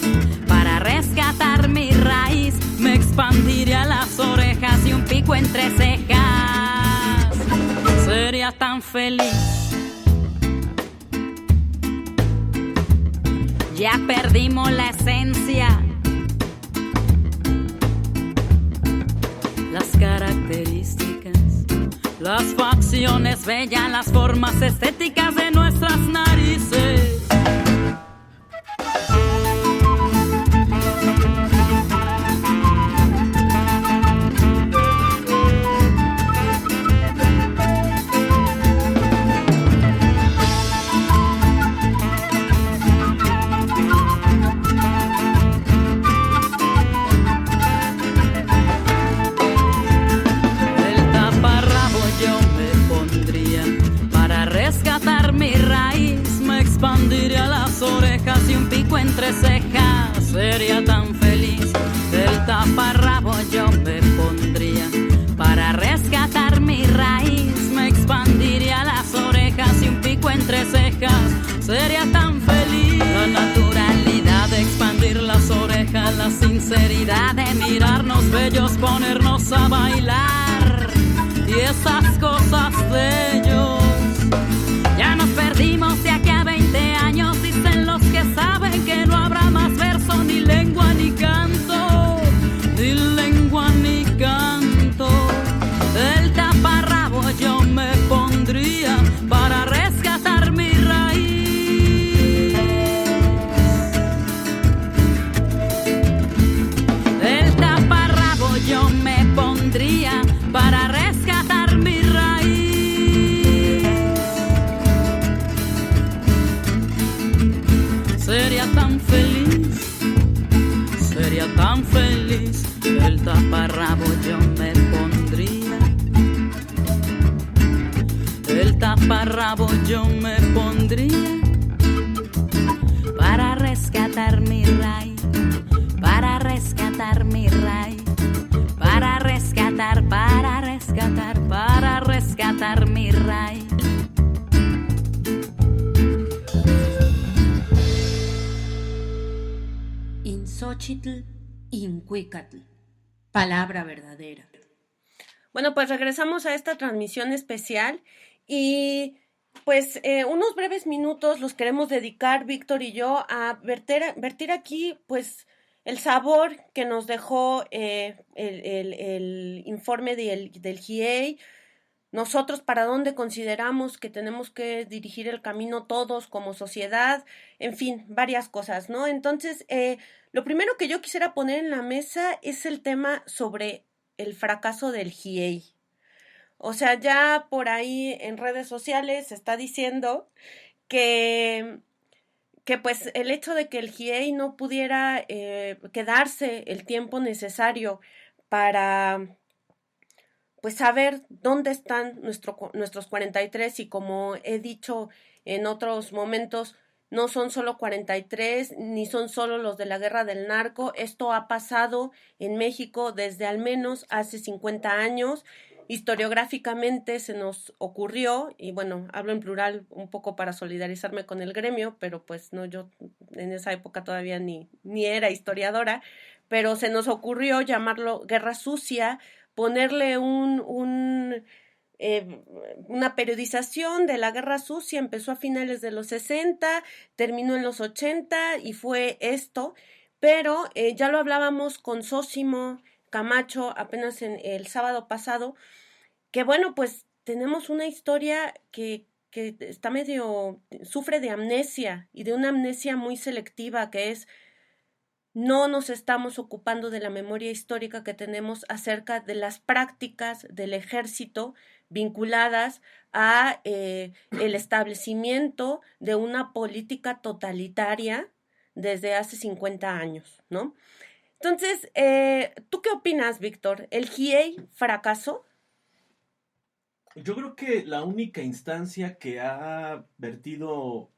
Para rescatar mi raíz, me expandiría las orejas y un pico entre cejas. Sería tan feliz. Ya perdimos la esencia, las características, las facciones bellas, las formas estéticas de nuestras narices. Expandiría las orejas y un pico entre cejas. Sería tan feliz, el taparrabo yo me pondría. Para rescatar mi raíz, me expandiría las orejas y un pico entre cejas. Sería tan feliz. La naturalidad de expandir las orejas, la sinceridad de mirarnos bellos, ponernos a bailar y esas cosas de ellos. Ya nos perdimos de aquí a 20 años, dicen los que saben que no habrá más verso, ni lengua ni canto, ni lengua ni canto. El taparrabo yo me pondría para rescatar mi raíz. El taparrabo yo me pondría para rescatar mi raíz. Sería tan feliz, sería tan feliz, el taparrabo yo me pondría. El taparrabo yo me pondría para rescatar mi raíz, para rescatar mi raíz, para rescatar, para rescatar, para rescatar mi raíz. Xochitl Incuicatl, palabra verdadera. Bueno, pues regresamos a esta transmisión especial y pues unos breves minutos los queremos dedicar, Víctor y yo, a vertir aquí pues el sabor que nos dejó el informe del GIEI. Nosotros para dónde consideramos que tenemos que dirigir el camino todos como sociedad, en fin, varias cosas, ¿no? Entonces, lo primero que yo quisiera poner en la mesa es el tema sobre el fracaso del GIEI. O sea, ya por ahí en redes sociales se está diciendo que pues el hecho de que el GIEI no pudiera quedarse el tiempo necesario para pues saber dónde están nuestros 43 y como he dicho en otros momentos, no son solo 43 ni son solo los de la guerra del narco, esto ha pasado en México desde al menos hace 50 años, historiográficamente se nos ocurrió, y bueno, hablo en plural un poco para solidarizarme con el gremio, pero pues no, yo en esa época todavía ni era historiadora, pero se nos ocurrió llamarlo guerra sucia, ponerle una periodización de la guerra sucia, empezó a finales de los 60, terminó en los 80 y fue esto, pero ya lo hablábamos con Zósimo Camacho apenas el sábado pasado, que bueno, pues tenemos una historia que está sufre de amnesia y de una amnesia muy selectiva, que es no nos estamos ocupando de la memoria histórica que tenemos acerca de las prácticas del ejército vinculadas a el establecimiento de una política totalitaria desde hace 50 años, ¿no? Entonces, ¿tú qué opinas, Víctor? ¿El GIEI fracasó? Yo creo que la única instancia que ha vertido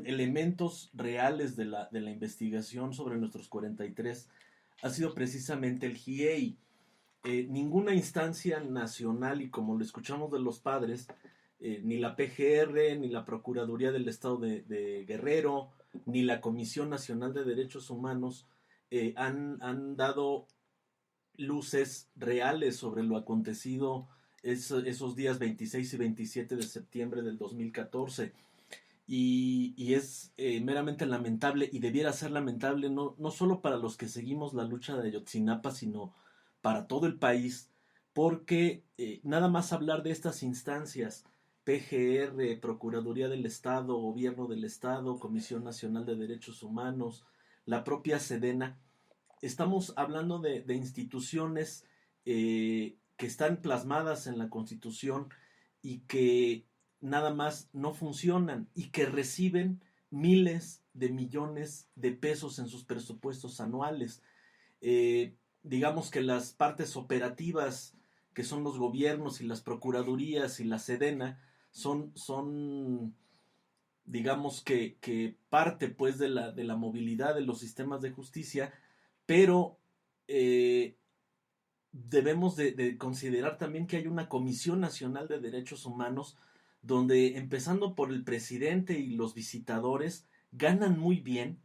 elementos reales de la investigación sobre nuestros 43 ha sido precisamente el GIEI. ninguna instancia nacional, y como lo escuchamos de los padres, ni la PGR, ni la Procuraduría del Estado de Guerrero, ni la Comisión Nacional de Derechos Humanos han dado luces reales sobre lo acontecido esos días 26 y 27 de septiembre del 2014. Y es meramente lamentable, y debiera ser lamentable no solo para los que seguimos la lucha de Ayotzinapa, sino para todo el país, porque nada más hablar de estas instancias, PGR, Procuraduría del Estado, Gobierno del Estado, Comisión Nacional de Derechos Humanos, la propia Sedena, estamos hablando de instituciones que están plasmadas en la Constitución y que nada más no funcionan, y que reciben miles de millones de pesos en sus presupuestos anuales. Digamos que las partes operativas, que son los gobiernos y las procuradurías y la Sedena, son digamos que parte pues de la movilidad de los sistemas de justicia, pero debemos de considerar también que hay una Comisión Nacional de Derechos Humanos, donde, empezando por el presidente y los visitadores, ganan muy bien.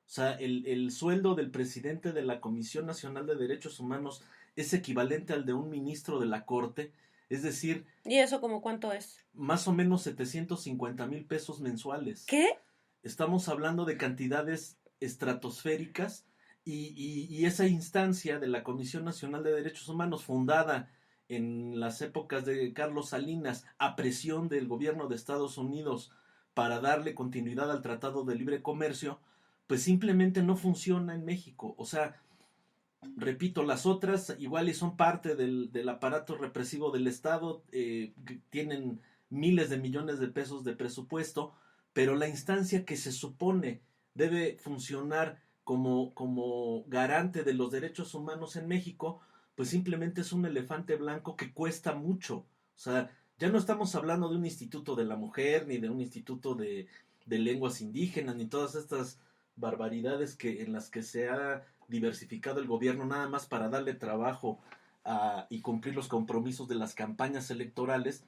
O sea, el sueldo del presidente de la Comisión Nacional de Derechos Humanos es equivalente al de un ministro de la Corte, es decir... ¿Y eso como cuánto es? Más o menos 750,000 pesos mensuales. ¿Qué? Estamos hablando de cantidades estratosféricas, y esa instancia de la Comisión Nacional de Derechos Humanos, fundada en las épocas de Carlos Salinas, a presión del gobierno de Estados Unidos para darle continuidad al Tratado de Libre Comercio, pues simplemente no funciona en México. O sea, repito, las otras igual y son parte del aparato represivo del Estado, tienen miles de millones de pesos de presupuesto, pero la instancia que se supone debe funcionar como garante de los derechos humanos en México, pues simplemente es un elefante blanco que cuesta mucho. O sea, ya no estamos hablando de un instituto de la mujer, ni de un instituto de lenguas indígenas, ni todas estas barbaridades en las que se ha diversificado el gobierno nada más para darle trabajo y cumplir los compromisos de las campañas electorales,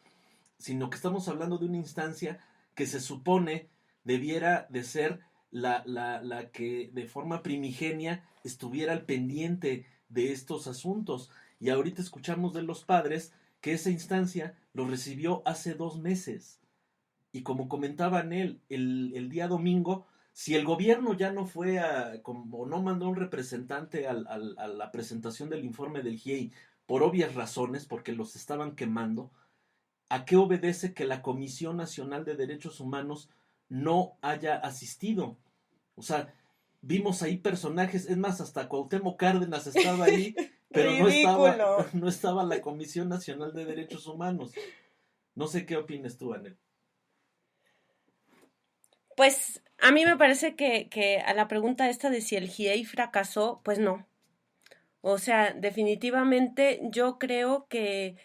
sino que estamos hablando de una instancia que se supone debiera de ser la que de forma primigenia estuviera al pendiente de estos asuntos. Y ahorita escuchamos de los padres que esa instancia lo recibió hace 2 meses. Y como comentaban el día domingo, si el gobierno ya no fue como no mandó un representante a la presentación del informe del GIEI, por obvias razones, porque los estaban quemando, ¿a qué obedece que la Comisión Nacional de Derechos Humanos no haya asistido? O sea, vimos ahí personajes, es más, hasta Cuauhtémoc Cárdenas estaba ahí, pero no estaba la Comisión Nacional de Derechos Humanos. No sé qué opinas tú, Anel. Pues a mí me parece que a la pregunta esta de si el GIEI fracasó, pues no. O sea, definitivamente yo creo que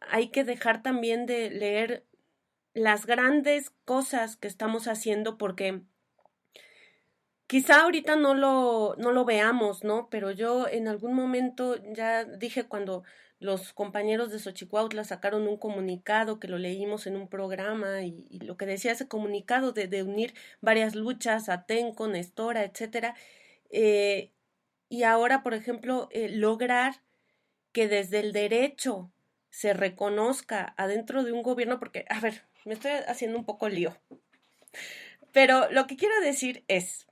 hay que dejar también de leer las grandes cosas que estamos haciendo, porque quizá ahorita no lo veamos, ¿no? Pero yo en algún momento ya dije, cuando los compañeros de Xochicuautla sacaron un comunicado que lo leímos en un programa, y lo que decía ese comunicado de unir varias luchas, Atenco, Nestora, etcétera, y ahora, por ejemplo, lograr que desde el derecho se reconozca adentro de un gobierno, porque, a ver, me estoy haciendo un poco lío, pero lo que quiero decir es,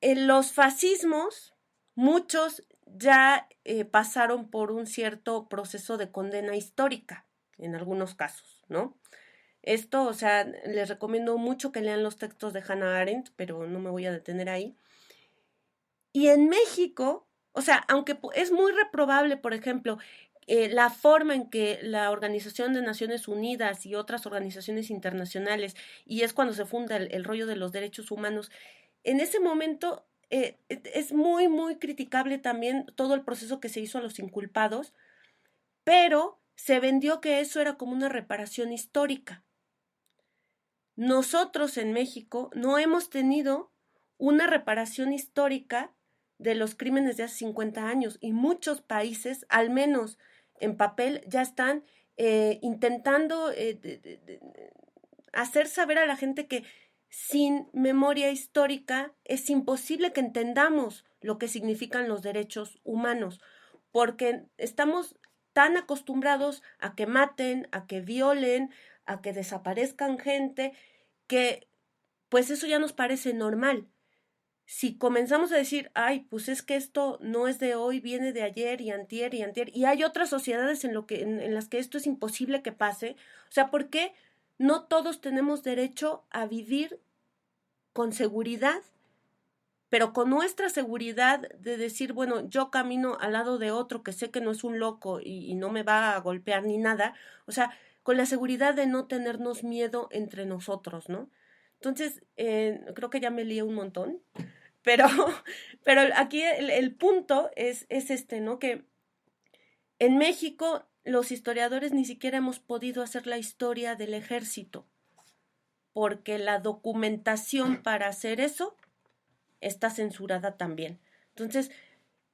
en los fascismos, muchos ya pasaron por un cierto proceso de condena histórica, en algunos casos, ¿no? Esto, o sea, les recomiendo mucho que lean los textos de Hannah Arendt, pero no me voy a detener ahí. Y en México, o sea, aunque es muy reprobable, por ejemplo, la forma en que la Organización de Naciones Unidas y otras organizaciones internacionales, y es cuando se funda el rollo de los derechos humanos, en ese momento es muy, muy criticable también todo el proceso que se hizo a los inculpados, pero se vendió que eso era como una reparación histórica. Nosotros en México no hemos tenido una reparación histórica de los crímenes de hace 50 años y muchos países, al menos en papel, ya están intentando hacer saber a la gente que sin memoria histórica es imposible que entendamos lo que significan los derechos humanos, porque estamos tan acostumbrados a que maten, a que violen, a que desaparezcan gente, que pues eso ya nos parece normal. Si comenzamos a decir, ay, pues es que esto no es de hoy, viene de ayer y antier y antier, y hay otras sociedades en las que esto es imposible que pase, o sea, ¿por qué no todos tenemos derecho a vivir con seguridad? Pero con nuestra seguridad de decir, bueno, yo camino al lado de otro que sé que no es un loco y no me va a golpear ni nada, o sea, con la seguridad de no tenernos miedo entre nosotros, ¿no? Entonces, creo que ya me lié un montón, pero, pero aquí el punto es este, ¿no? Que en México los historiadores ni siquiera hemos podido hacer la historia del ejército, porque la documentación para hacer eso está censurada también. Entonces,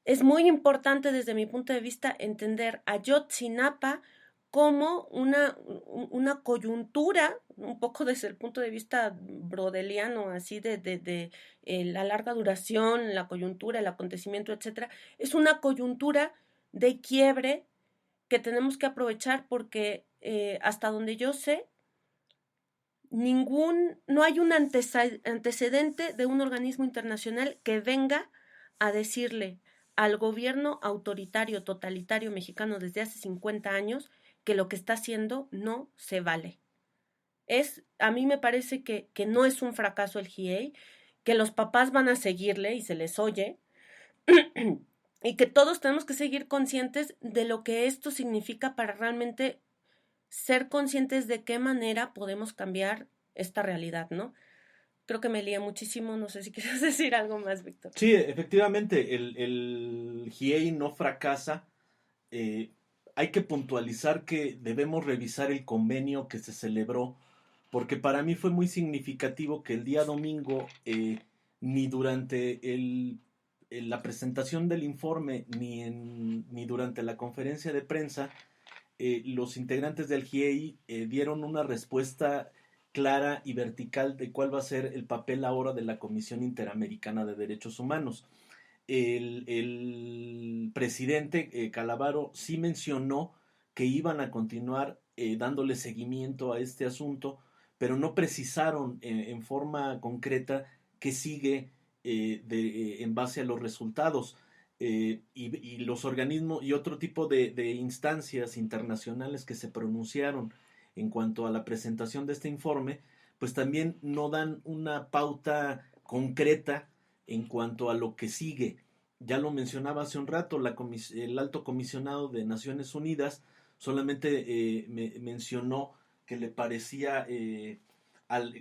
es muy importante desde mi punto de vista entender a Ayotzinapa como una coyuntura, un poco desde el punto de vista brodeliano, así de la larga duración, la coyuntura, el acontecimiento, etcétera. Es una coyuntura de quiebre que tenemos que aprovechar porque hasta donde yo sé, no hay un antecedente de un organismo internacional que venga a decirle al gobierno autoritario, totalitario mexicano desde hace 50 años que lo que está haciendo no se vale. A mí me parece que no es un fracaso el GIEI, que los papás van a seguirle y se les oye, y que todos tenemos que seguir conscientes de lo que esto significa para realmente ser conscientes de qué manera podemos cambiar esta realidad, ¿no? Creo que me lié muchísimo, no sé si quieres decir algo más, Víctor. Sí, efectivamente, el GIEI no fracasa. Hay que puntualizar que debemos revisar el convenio que se celebró, porque para mí fue muy significativo que el día domingo, ni durante la presentación del informe, ni durante la conferencia de prensa, los integrantes del GIEI dieron una respuesta clara y vertical de cuál va a ser el papel ahora de la Comisión Interamericana de Derechos Humanos. El presidente Calavaro sí mencionó que iban a continuar dándole seguimiento a este asunto, pero no precisaron en forma concreta qué sigue en base a los resultados. Y los organismos y otro tipo de instancias internacionales que se pronunciaron en cuanto a la presentación de este informe, pues también no dan una pauta concreta en cuanto a lo que sigue. Ya lo mencionaba hace un rato, el alto comisionado de Naciones Unidas solamente mencionó que le parecía que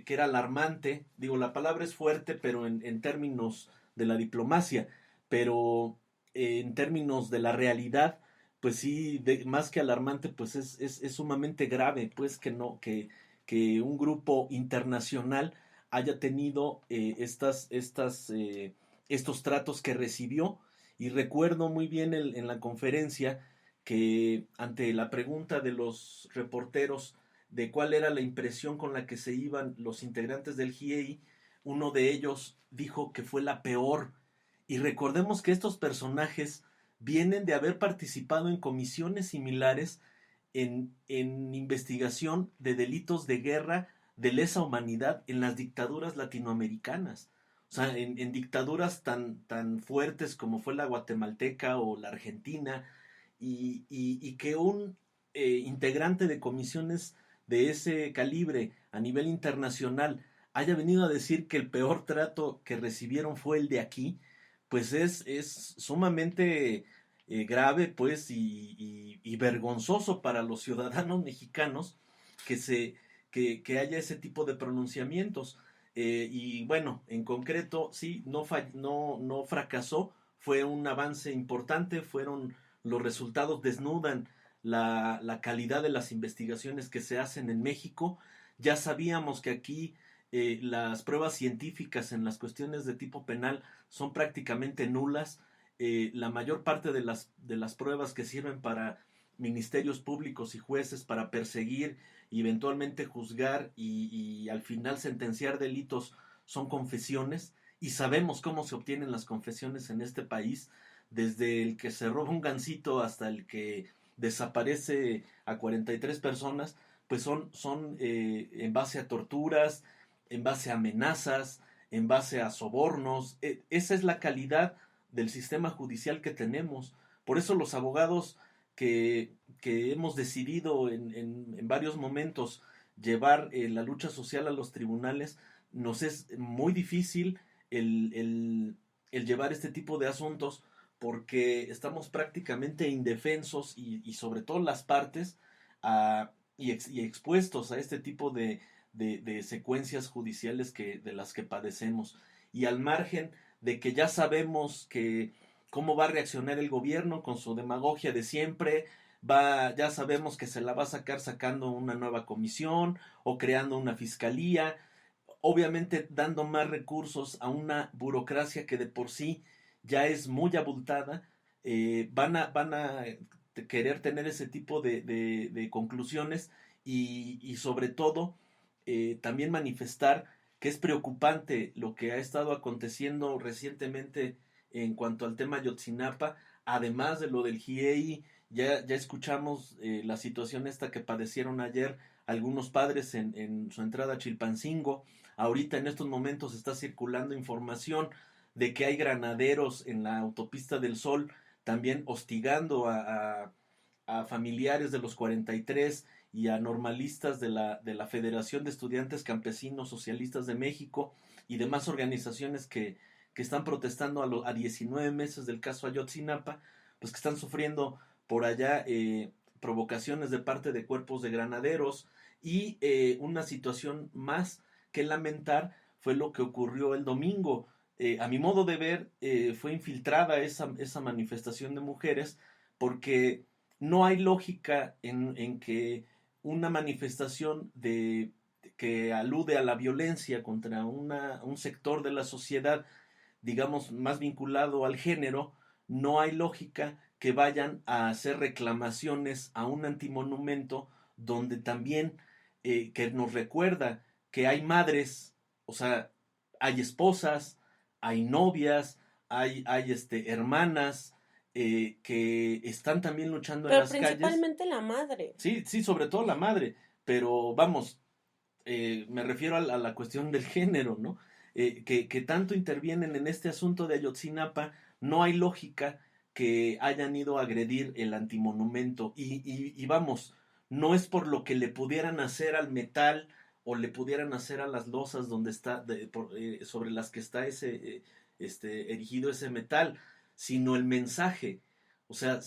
era alarmante, digo, la palabra es fuerte, pero en términos de la diplomacia, pero en términos de la realidad, pues sí, más que alarmante, pues es sumamente grave, pues que un grupo internacional haya tenido estos tratos que recibió. Y recuerdo muy bien en la conferencia que ante la pregunta de los reporteros de cuál era la impresión con la que se iban los integrantes del GIEI, uno de ellos dijo que fue la peor. Y recordemos que estos personajes vienen de haber participado en comisiones similares en investigación de delitos de guerra, de lesa humanidad en las dictaduras latinoamericanas. O sea, en dictaduras tan fuertes como fue la guatemalteca o la argentina, y que un integrante de comisiones de ese calibre a nivel internacional haya venido a decir que el peor trato que recibieron fue el de aquí, pues es sumamente grave, pues, y vergonzoso para los ciudadanos mexicanos que haya ese tipo de pronunciamientos. Y bueno, en concreto, sí, no fracasó, fue un avance importante, los resultados desnudan la calidad de las investigaciones que se hacen en México. Ya sabíamos que aquí las pruebas científicas en las cuestiones de tipo penal son prácticamente nulas. La mayor parte de las pruebas que sirven para ministerios públicos y jueces para perseguir y eventualmente juzgar y al final sentenciar delitos son confesiones, y sabemos cómo se obtienen las confesiones en este país, desde el que se roba un gansito hasta el que desaparece a 43 personas, pues son en base a torturas, en base a amenazas, en base a sobornos. Esa es la calidad del sistema judicial que tenemos. Por eso los abogados que hemos decidido en varios momentos llevar la lucha social a los tribunales, nos es muy difícil el llevar este tipo de asuntos, porque estamos prácticamente indefensos y sobre todo las partes y expuestos a este tipo de secuencias judiciales de las que padecemos, y al margen de que ya sabemos que cómo va a reaccionar el gobierno con su demagogia de siempre. Ya sabemos que se la va a sacar sacando una nueva comisión o creando una fiscalía, obviamente dando más recursos a una burocracia que de por sí ya es muy abultada. Van a querer tener ese tipo de conclusiones, y sobre todo también manifestar que es preocupante lo que ha estado aconteciendo recientemente en cuanto al tema Ayotzinapa, además de lo del GIEI. Ya escuchamos la situación esta que padecieron ayer algunos padres en su entrada a Chilpancingo. Ahorita en estos momentos está circulando información de que hay granaderos en la autopista del Sol también hostigando a familiares de los 43 y a normalistas de la Federación de Estudiantes Campesinos Socialistas de México y demás organizaciones que están protestando a 19 meses del caso Ayotzinapa, pues que están sufriendo por allá provocaciones de parte de cuerpos de granaderos. Y una situación más que lamentar fue lo que ocurrió el domingo. A mi modo de ver, fue infiltrada esa manifestación de mujeres, porque no hay lógica en que una manifestación que alude a la violencia contra un sector de la sociedad, digamos, más vinculado al género, no hay lógica que vayan a hacer reclamaciones a un antimonumento donde también que nos recuerda que hay madres, o sea, hay esposas, hay novias, hay hermanas que están también luchando en Pero las calles. principalmente la madre. Sí, sobre todo la madre, pero vamos, me refiero a la cuestión del género, ¿no? Que tanto intervienen en este asunto de Ayotzinapa. No hay lógica que hayan ido a agredir el antimonumento, y vamos, no es por lo que le pudieran hacer al metal o le pudieran hacer a las losas donde está sobre las que está erigido ese metal, sino el mensaje. O sea,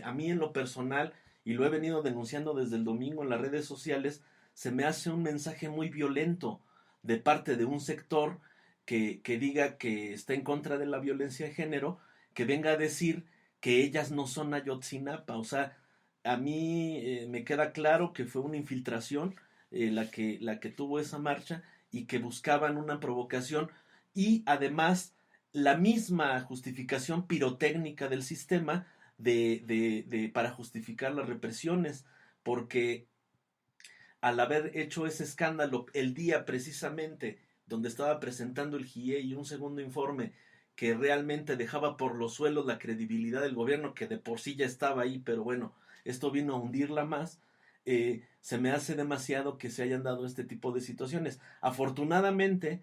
a mí en lo personal, y lo he venido denunciando desde el domingo en las redes sociales, se me hace un mensaje muy violento de parte de un sector que diga que está en contra de la violencia de género, que venga a decir que ellas no son Ayotzinapa. O sea, a mí me queda claro que fue una infiltración la que tuvo esa marcha, y que buscaban una provocación, y además la misma justificación pirotécnica del sistema para justificar las represiones, porque al haber hecho ese escándalo el día precisamente donde estaba presentando el GIEI un segundo informe que realmente dejaba por los suelos la credibilidad del gobierno, que de por sí ya estaba ahí, pero bueno, esto vino a hundirla más. Se me hace demasiado que se hayan dado este tipo de situaciones. Afortunadamente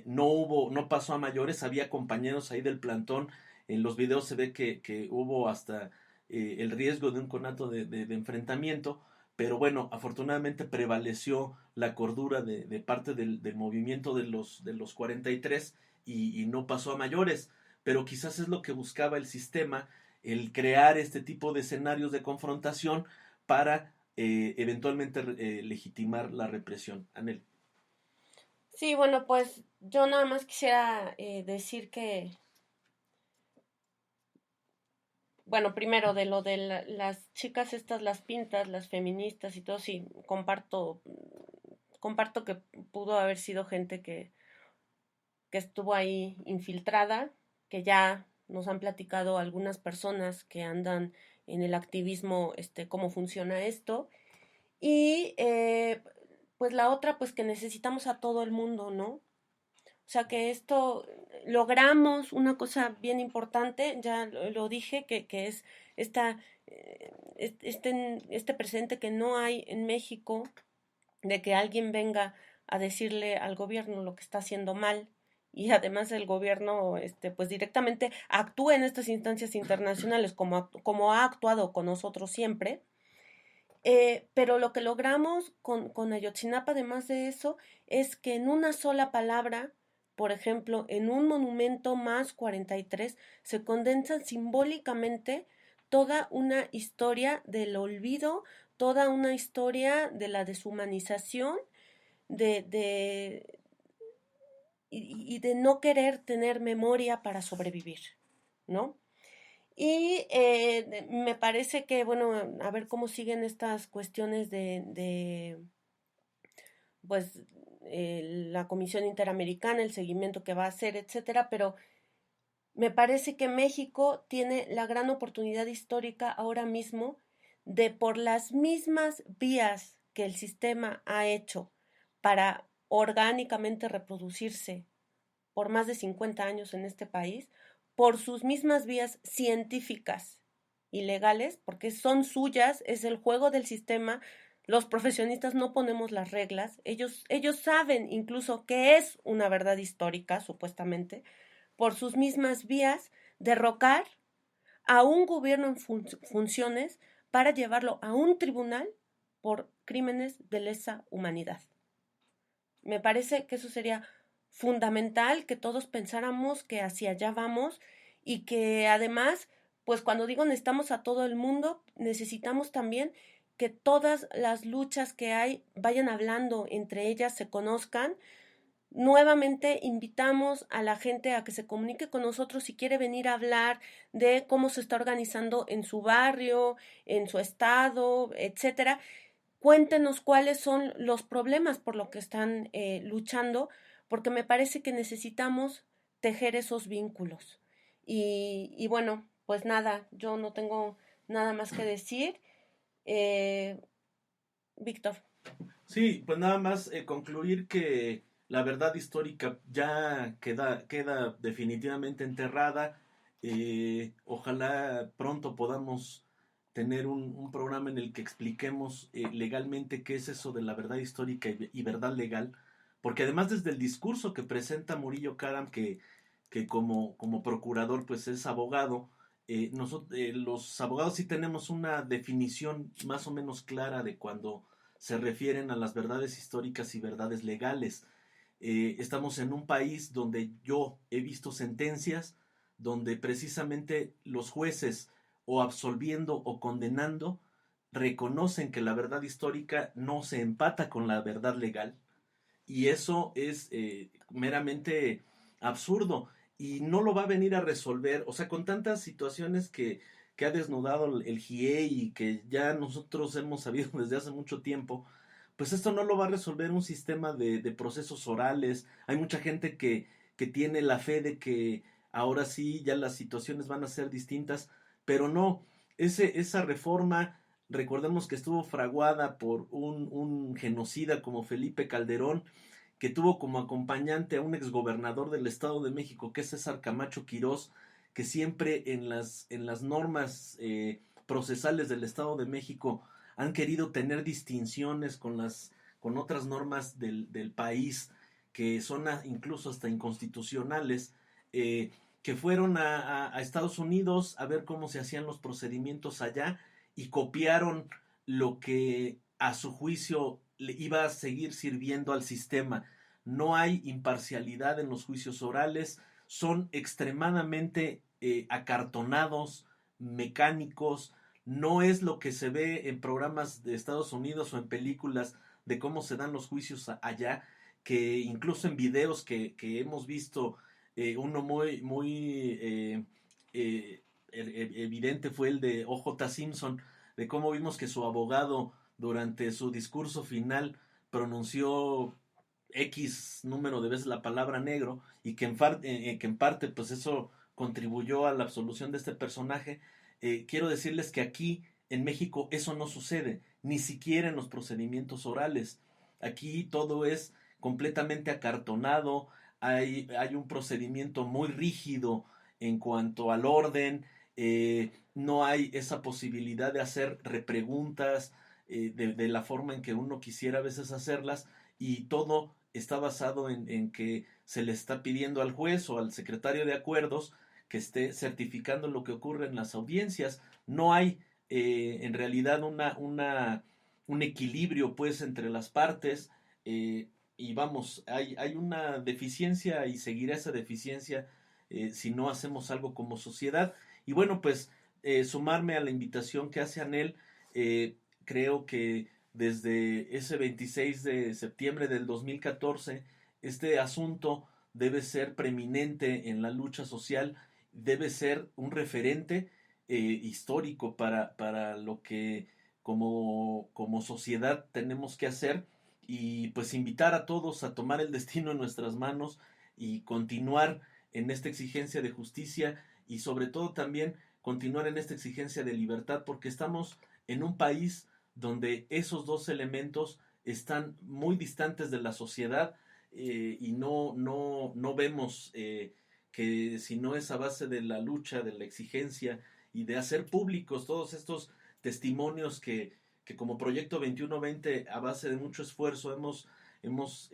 no pasó a mayores. Había compañeros ahí del plantón. En los videos se ve que hubo hasta el riesgo de un conato de enfrentamiento, pero bueno, afortunadamente prevaleció la cordura de parte del movimiento de los 43, y no pasó a mayores. Pero quizás es lo que buscaba el sistema, el crear este tipo de escenarios de confrontación para eventualmente legitimar la represión. Anel. Sí, bueno, pues yo nada más quisiera decir que, bueno, primero de lo de las chicas estas, las pintas, las feministas y todo, sí, comparto comparto que pudo haber sido gente que estuvo ahí infiltrada, que ya nos han platicado algunas personas que andan en el activismo, cómo funciona esto. Y pues la otra, pues que necesitamos a todo el mundo, ¿no? O sea que esto logramos una cosa bien importante, ya lo dije, que es esta, este presente que no hay en México, de que alguien venga a decirle al gobierno lo que está haciendo mal y además el gobierno pues directamente actúe en estas instancias internacionales como ha actuado con nosotros siempre. Pero lo que logramos con Ayotzinapa, además de eso, es que en una sola palabra, por ejemplo, en un monumento más 43, se condensa simbólicamente toda una historia del olvido, toda una historia de la deshumanización, y de no querer tener memoria para sobrevivir, ¿no? Y me parece que, bueno, a ver cómo siguen estas cuestiones pues, la Comisión Interamericana, el seguimiento que va a hacer, etcétera, pero me parece que México tiene la gran oportunidad histórica ahora mismo de, por las mismas vías que el sistema ha hecho para orgánicamente reproducirse por más de 50 años en este país, por sus mismas vías científicas y legales, porque son suyas, es el juego del sistema. Los profesionistas no ponemos las reglas, ellos saben incluso qué es una verdad histórica, supuestamente, por sus mismas vías, derrocar a un gobierno en funciones para llevarlo a un tribunal por crímenes de lesa humanidad. Me parece que eso sería fundamental, que todos pensáramos que hacia allá vamos y que además, pues cuando digo necesitamos a todo el mundo, necesitamos también que todas las luchas que hay vayan hablando entre ellas, se conozcan. Nuevamente invitamos a la gente a que se comunique con nosotros si quiere venir a hablar de cómo se está organizando en su barrio, en su estado, etcétera. Cuéntenos cuáles son los problemas por los que están luchando, porque me parece que necesitamos tejer esos vínculos. Y bueno, pues nada, yo no tengo nada más que decir. Víctor. Sí, pues nada más concluir que la verdad histórica ya queda definitivamente enterrada. Ojalá pronto podamos tener un programa en el que expliquemos legalmente qué es eso de la verdad histórica y verdad legal, porque además desde el discurso que presenta Murillo Karam, que como procurador pues es abogado, nosotros, los abogados sí tenemos una definición más o menos clara de cuando se refieren a las verdades históricas y verdades legales. Estamos en un país donde yo he visto sentencias donde precisamente los jueces, o absolviendo o condenando, reconocen que la verdad histórica no se empata con la verdad legal, y eso es meramente absurdo y no lo va a venir a resolver, o sea, con tantas situaciones que ha desnudado el GIEI y que ya nosotros hemos sabido desde hace mucho tiempo, pues esto no lo va a resolver un sistema de procesos orales. Hay mucha gente que tiene la fe de que ahora sí ya las situaciones van a ser distintas, pero no, esa reforma, recordemos que estuvo fraguada por un genocida como Felipe Calderón, que tuvo como acompañante a un exgobernador del Estado de México, que es César Camacho Quirós, que siempre en las normas procesales del Estado de México han querido tener distinciones con otras normas del país, que son incluso hasta inconstitucionales, que fueron a Estados Unidos a ver cómo se hacían los procedimientos allá y copiaron lo que a su juicio le iba a seguir sirviendo al sistema. No hay imparcialidad en los juicios orales, son extremadamente acartonados, mecánicos. No es lo que se ve en programas de Estados Unidos o en películas de cómo se dan los juicios allá, que incluso en videos que hemos visto, uno muy evidente fue el de O.J. Simpson, de cómo vimos que su abogado durante su discurso final pronunció X número de veces la palabra negro y que en parte pues eso contribuyó a la absolución de este personaje. Quiero decirles que aquí en México eso no sucede, ni siquiera en los procedimientos orales. Aquí todo es completamente acartonado, hay un procedimiento muy rígido en cuanto al orden, no hay esa posibilidad de hacer repreguntas de la forma en que uno quisiera a veces hacerlas, y todo está basado en que se le está pidiendo al juez o al secretario de acuerdos que esté certificando lo que ocurre en las audiencias. No hay en realidad un equilibrio pues entre las partes, y vamos, hay una deficiencia y seguirá esa deficiencia si no hacemos algo como sociedad. Y bueno, pues sumarme a la invitación que hace Anel, creo que desde ese 26 de septiembre del 2014, este asunto debe ser preeminente en la lucha social, debe ser un referente histórico para lo que como sociedad tenemos que hacer, y pues invitar a todos a tomar el destino en nuestras manos y continuar en esta exigencia de justicia, y sobre todo también continuar en esta exigencia de libertad, porque estamos en un país donde esos dos elementos están muy distantes de la sociedad, y no vemos que si no es a base de la lucha, de la exigencia y de hacer públicos todos estos testimonios que como Proyecto 2120, a base de mucho esfuerzo, hemos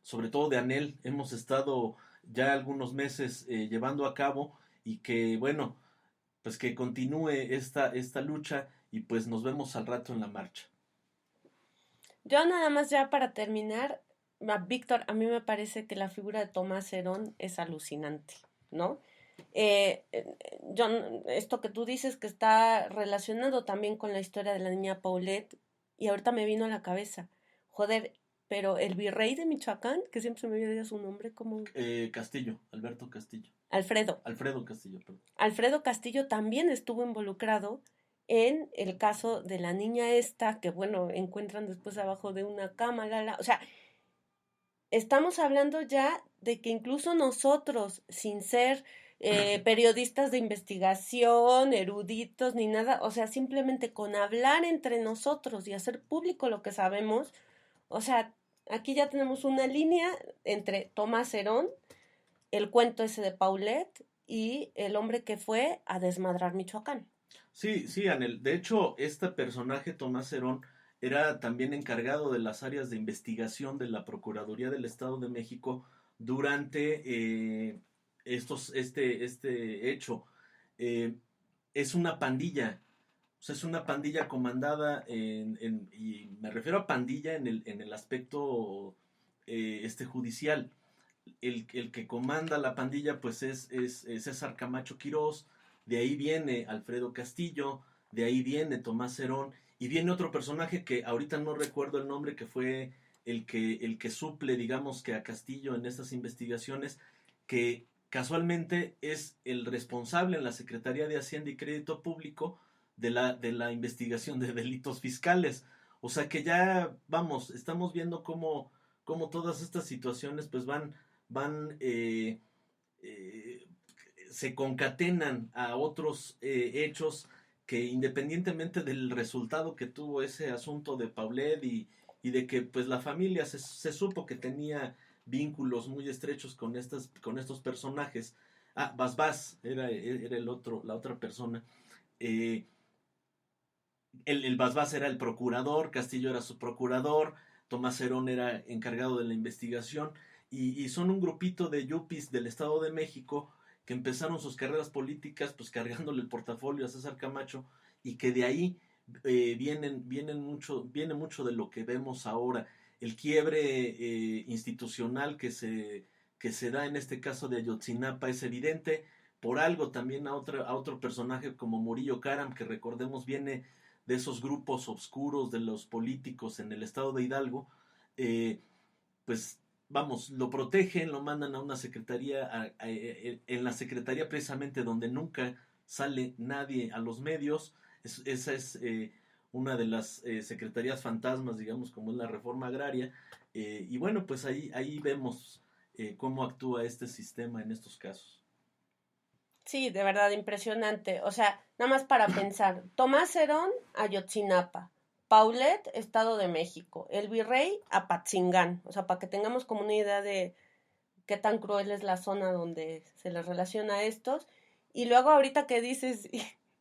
sobre todo de Anel, hemos estado ya algunos meses llevando a cabo, y que bueno, pues que continúe esta lucha, y pues nos vemos al rato en la marcha. Yo nada más ya para terminar, Víctor, a mí me parece que la figura de Tomás Herón es alucinante, ¿no? Yo, esto que tú dices que está relacionado también con la historia de la niña Paulette, y ahorita me vino a la cabeza, joder, pero el virrey de Michoacán, que siempre se me olvida su nombre, como... Castillo, Alberto Castillo. Alfredo Castillo, perdón. Alfredo Castillo también estuvo involucrado en el caso de la niña esta, que bueno, encuentran después abajo de una cama, o sea, estamos hablando ya de que incluso nosotros, sin ser periodistas de investigación, eruditos, ni nada, o sea, simplemente con hablar entre nosotros y hacer público lo que sabemos, o sea, aquí ya tenemos una línea entre Tomás Herón, el cuento ese de Paulette, y el hombre que fue a desmadrar Michoacán. Sí, Anel. De hecho, este personaje, Tomás Herón, era también encargado de las áreas de investigación de la Procuraduría del Estado de México durante este hecho. Es una pandilla, o sea, es una pandilla comandada y me refiero a pandilla en el aspecto judicial. El que comanda la pandilla pues es César Camacho Quirós, de ahí viene Alfredo Castillo, de ahí viene Tomás Herón, y viene otro personaje que ahorita no recuerdo el nombre, que fue el que suple, digamos, que a Castillo en estas investigaciones, que casualmente es el responsable en la Secretaría de Hacienda y Crédito Público de la investigación de delitos fiscales. O sea que ya, vamos, estamos viendo cómo todas estas situaciones pues van se concatenan a otros hechos que, independientemente del resultado que tuvo ese asunto de Paulette y de que pues la familia se supo que tenía vínculos muy estrechos con estos personajes. Basbás era la otra persona. El Basbás era el procurador, Castillo era su procurador, Tomás Herón era encargado de la investigación, y son un grupito de yuppies del Estado de México que empezaron sus carreras políticas pues cargándole el portafolio a César Camacho, y que de ahí viene mucho de lo que vemos ahora. El quiebre institucional que se da en este caso de Ayotzinapa es evidente. Por algo también a otro personaje como Murillo Karam, que recordemos viene de esos grupos oscuros de los políticos en el estado de Hidalgo, pues vamos, lo protegen, lo mandan a una secretaría, en la secretaría precisamente donde nunca sale nadie a los medios. Esa es una de las secretarías fantasmas, digamos, como es la reforma agraria, y bueno, pues ahí vemos cómo actúa este sistema en estos casos. Sí, de verdad, impresionante. O sea, nada más para pensar, Tomás Herón, Ayotzinapa, Paulet, Estado de México, el Virrey, Apatzingán, o sea, para que tengamos como una idea de qué tan cruel es la zona donde se les relaciona a estos. Y luego ahorita que dices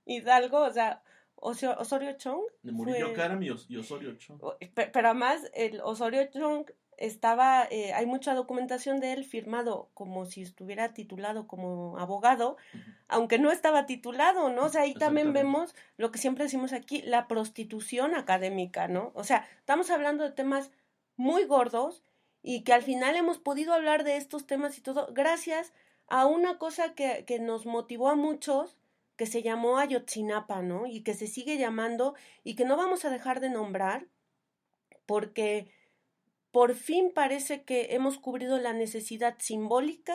Hidalgo, o sea, Osorio Chong. Murillo Karam y Osorio Chong. Pero además, el Osorio Chong estaba, hay mucha documentación de él firmado como si estuviera titulado como abogado, aunque no estaba titulado, ¿no? O sea, ahí también vemos lo que siempre decimos aquí, la prostitución académica, ¿no? O sea, estamos hablando de temas muy gordos y que al final hemos podido hablar de estos temas y todo gracias a una cosa que nos motivó a muchos, que se llamó Ayotzinapa, ¿no? Y que se sigue llamando y que no vamos a dejar de nombrar porque por fin parece que hemos cubrido la necesidad simbólica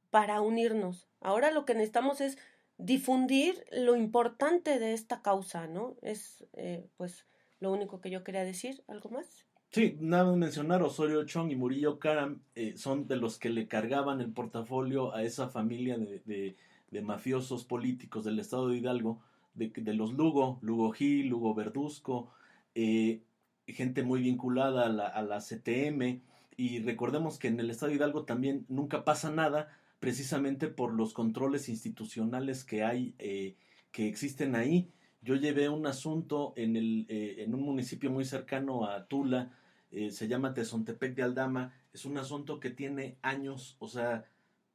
para unirnos. Ahora lo que necesitamos es difundir lo importante de esta causa, ¿no? Es pues lo único que yo quería decir. ¿Algo más? Sí, nada más mencionar, Osorio Chong y Murillo Karam son de los que le cargaban el portafolio a esa familia de mafiosos políticos del estado de Hidalgo, de los Lugo Gil, Lugo Verduzco, gente muy vinculada a la CTM, y recordemos que en el estado de Hidalgo también nunca pasa nada, precisamente por los controles institucionales que hay, que existen ahí. Yo llevé un asunto en un municipio muy cercano a Tula, se llama Tezontepec de Aldama, es un asunto que tiene años, o sea,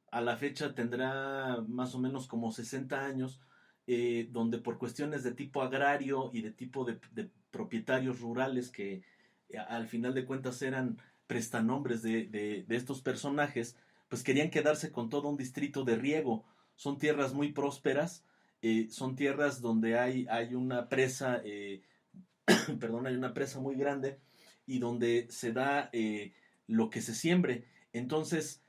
a la fecha tendrá más o menos como 60 años, donde por cuestiones de tipo agrario y de tipo de propietarios rurales que al final de cuentas eran prestanombres de estos personajes, pues querían quedarse con todo un distrito de riego. Son tierras muy prósperas, son tierras donde hay una presa, hay una presa muy grande y donde se da lo que se siembre. Entonces,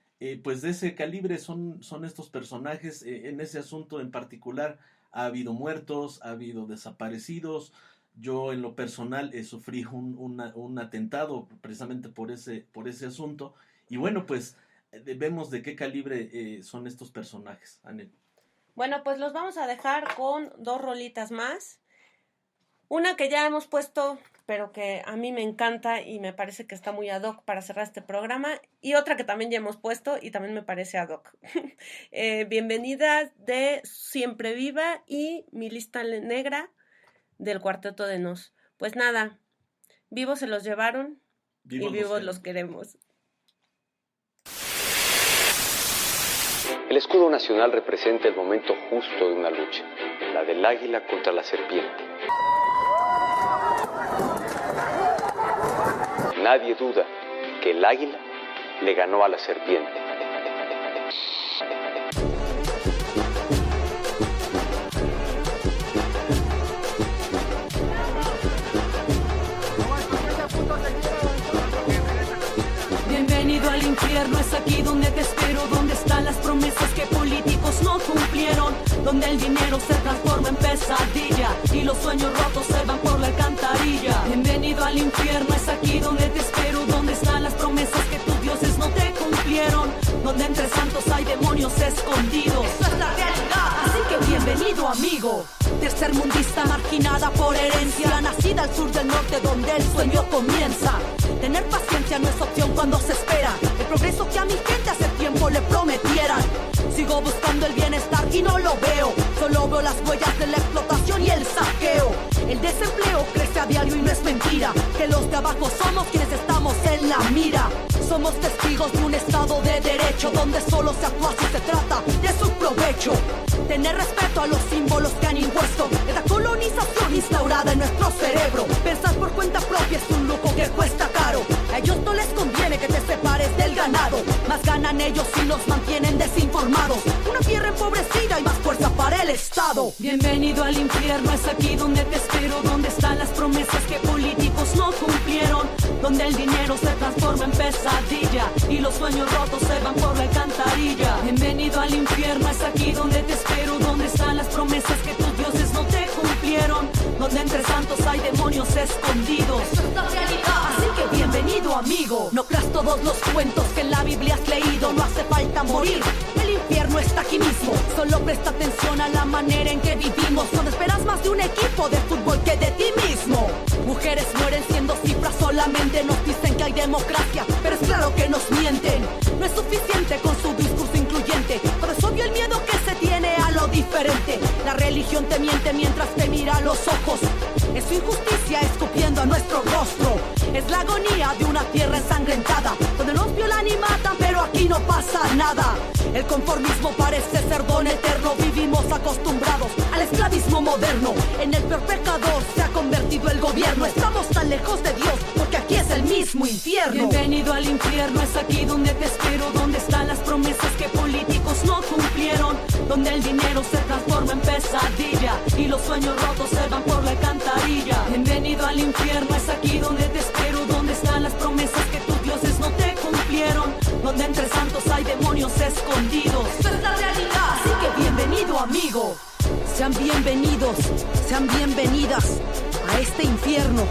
pues de ese calibre son estos personajes. En ese asunto en particular ha habido muertos, ha habido desaparecidos. Yo en lo personal sufrí un atentado precisamente por ese asunto. Y bueno, pues vemos de qué calibre son estos personajes, Anel. Bueno, pues los vamos a dejar con 2 rolitas más. Una que ya hemos puesto, pero que a mí me encanta y me parece que está muy ad hoc para cerrar este programa. Y otra que también ya hemos puesto y también me parece ad hoc. Bienvenida de Siempre Viva y Mi Lista Negra del Cuarteto de Nos. Pues nada, vivos se los llevaron y vivos los queremos. El escudo nacional representa el momento justo de una lucha, la del águila contra la serpiente. Nadie duda que el águila le ganó a la serpiente. Bienvenido al infierno, es aquí donde te espero, donde están las promesas que políticos no cumplieron, donde el dinero se transforma en pesadilla y los sueños rotos se van por la alcantarilla. Bienvenido al infierno, es aquí donde te espero, donde están las promesas que tus dioses no te cumplieron, donde entre santos hay demonios escondidos. Eso es la realidad, así que bienvenido amigo. Tercermundista marginada por herencia, nacida al sur del norte donde el sueño comienza. Tener paciencia no es opción cuando se espera el progreso que a mi gente hace tiempo le prometieran. Sigo buscando el bienestar y no lo veo, solo veo las huellas de la explotación y el saqueo. El desempleo crece a diario y no es mentira, que los de abajo somos quienes estamos en la mira. Somos testigos de un estado de derecho, donde solo se actúa si se trata de su provecho. Tener respeto a los símbolos que han impuesto es la colonización instaurada en nuestro cerebro. Pensar por cuenta propia es un lujo que cuesta caro. A ellos no les conviene que te separes del ganado, más ganan ellos si nos mantienen desinformados. Una tierra empobrecida y más fuerza para el Estado. Bienvenido al infierno, es aquí donde te espero, donde están las promesas que políticos no cumplieron, donde el dinero se transforma en pesadilla y los sueños rotos se van por la alcantarilla. Bienvenido al infierno, es aquí donde te espero, donde están las promesas que tus dioses no te cumplieron, cumplieron, donde entre santos hay demonios escondidos. Esto es la realidad. Así que bienvenido, amigo. No creas todos los cuentos que en la Biblia has leído. No hace falta morir, el infierno está aquí mismo. Solo presta atención a la manera en que vivimos, donde esperas más de un equipo de fútbol que de ti mismo. Mujeres mueren siendo cifras solamente. Nos dicen que hay democracia, pero es claro que nos mienten. No es suficiente con su discurso incluyente, pero es obvio el miedo que se tiene a lo diferente. La religión te miente mientras te mira a los ojos. Es su injusticia escupiendo a nuestro rostro. Es la agonía de una tierra ensangrentada, donde nos violan y matan, pero aquí no pasa nada. El conformismo parece ser don eterno. Vivimos acostumbrados al esclavismo moderno. En el peor pecador se ha convertido el gobierno. Estamos tan lejos de Dios porque aquí es el mismo infierno. Bienvenido al infierno, es aquí donde te espero. Donde están las promesas que políticos no cumplieron, donde el dinero se transforma en pesadilla y los sueños rotos se van por la alcantarilla. Bienvenido al infierno, es aquí donde te espero. Donde están las promesas que tus dioses no te cumplieron, donde entre santos hay demonios escondidos. Esto es la realidad. Así que bienvenido, amigo. Sean bienvenidos, sean bienvenidas a este infierno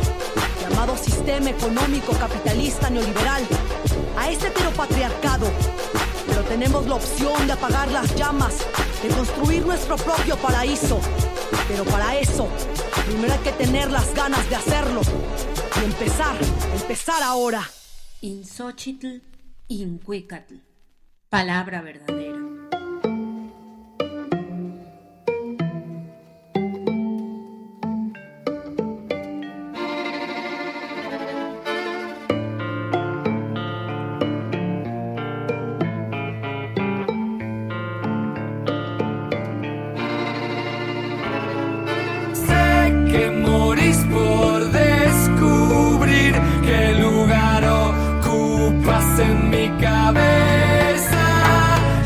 llamado sistema económico capitalista neoliberal, a este heteropatriarcado. Pero tenemos la opción de apagar las llamas, de construir nuestro propio paraíso. Pero para eso, primero hay que tener las ganas de hacerlo y empezar ahora. In Xochitl, in Cuicatl. Palabra verdadera. En mi cabeza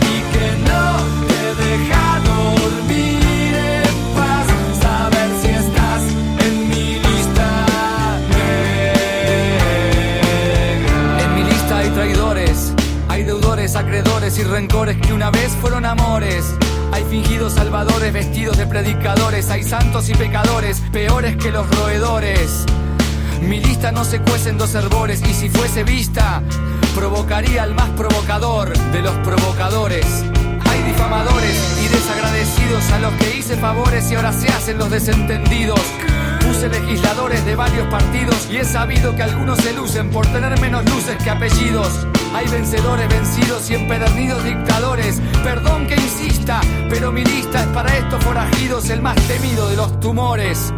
y que no te deja dormir en paz, saber si estás en mi lista negra. En mi lista hay traidores, hay deudores, acreedores y rencores que una vez fueron amores. Hay fingidos salvadores vestidos de predicadores, hay santos y pecadores peores que los roedores. Mi lista no se cuece en dos hervores y si fuese vista provocaría al más provocador de los provocadores. Hay difamadores y desagradecidos a los que hice favores y ahora se hacen los desentendidos. Puse legisladores de varios partidos y he sabido que algunos se lucen por tener menos luces que apellidos. Hay vencedores, vencidos y empedernidos dictadores. Perdón que insista, pero mi lista es para estos forajidos el más temido de los tumores.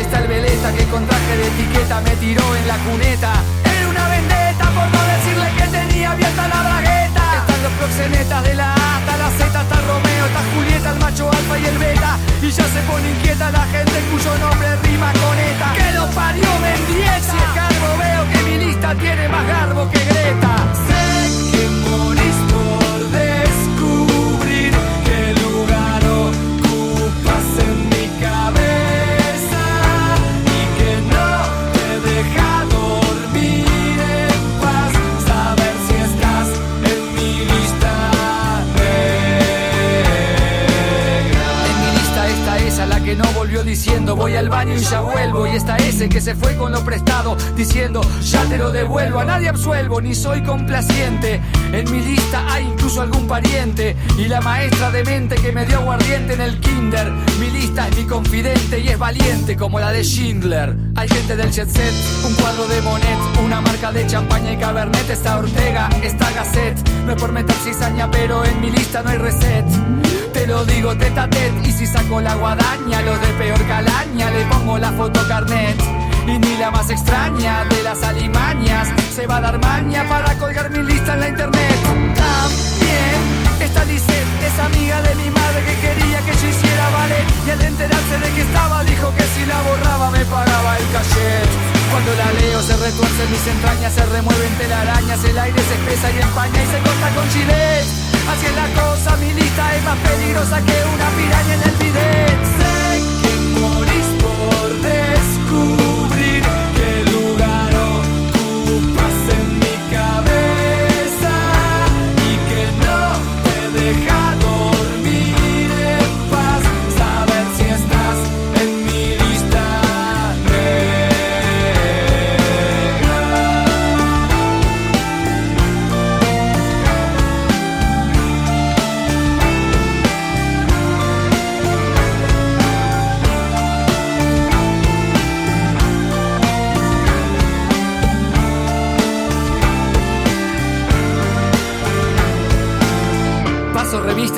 Está el veleta que con traje de etiqueta me tiró en la cuneta. Era una vendetta por no decirle que tenía abierta la bragueta. Están los proxenetas de la A hasta la Z, está Romeo, está Julieta, el macho alfa y el beta. Y ya se pone inquieta la gente cuyo nombre rima con ETA. ¡Que lo parió Mendieta! Si es garbo veo que mi lista tiene más garbo que Greta. Sé que morís por descubrir qué lugar ocupas en mi cabeza. Deja dormir en paz, saber si estás en mi lista negra. En mi lista está esa, la que no volvió diciendo voy al baño y ya vuelvo. Y está ese que se fue con lo prestado diciendo ya te lo devuelvo. A nadie absuelvo ni soy complaciente. En mi lista hay incluso algún pariente y la maestra de mente que me dio aguardiente en el kinder. Mi lista es mi confidente y es valiente como la de Schindler. Hay gente del jet set, un cuadro de Monet, una marca de champaña y cabernet. Está Ortega, está Gasset. No es por meter cizaña pero en mi lista no hay reset. Te lo digo tete a tete y si saco la guadaña, los de peor calaña le pongo la foto carnet. Y ni la más extraña de las alimañas se va a dar maña para colgar mi lista en la internet. También está Lisette, es amiga de mi madre que quería que yo hiciera ballet. Y al enterarse de que estaba dijo que si la borraba me pagaba el cachet. Cuando la leo se retuerce mis entrañas, se remueven telarañas, el aire se espesa y empaña y se corta con Gillette. Así es la cosa, mi lista es más peligrosa que una piraña en el bidet. Sé que morís por descubrir qué lugar ocupas en mi cabeza y que no te deja dormir en paz, saber si estás en mi lista.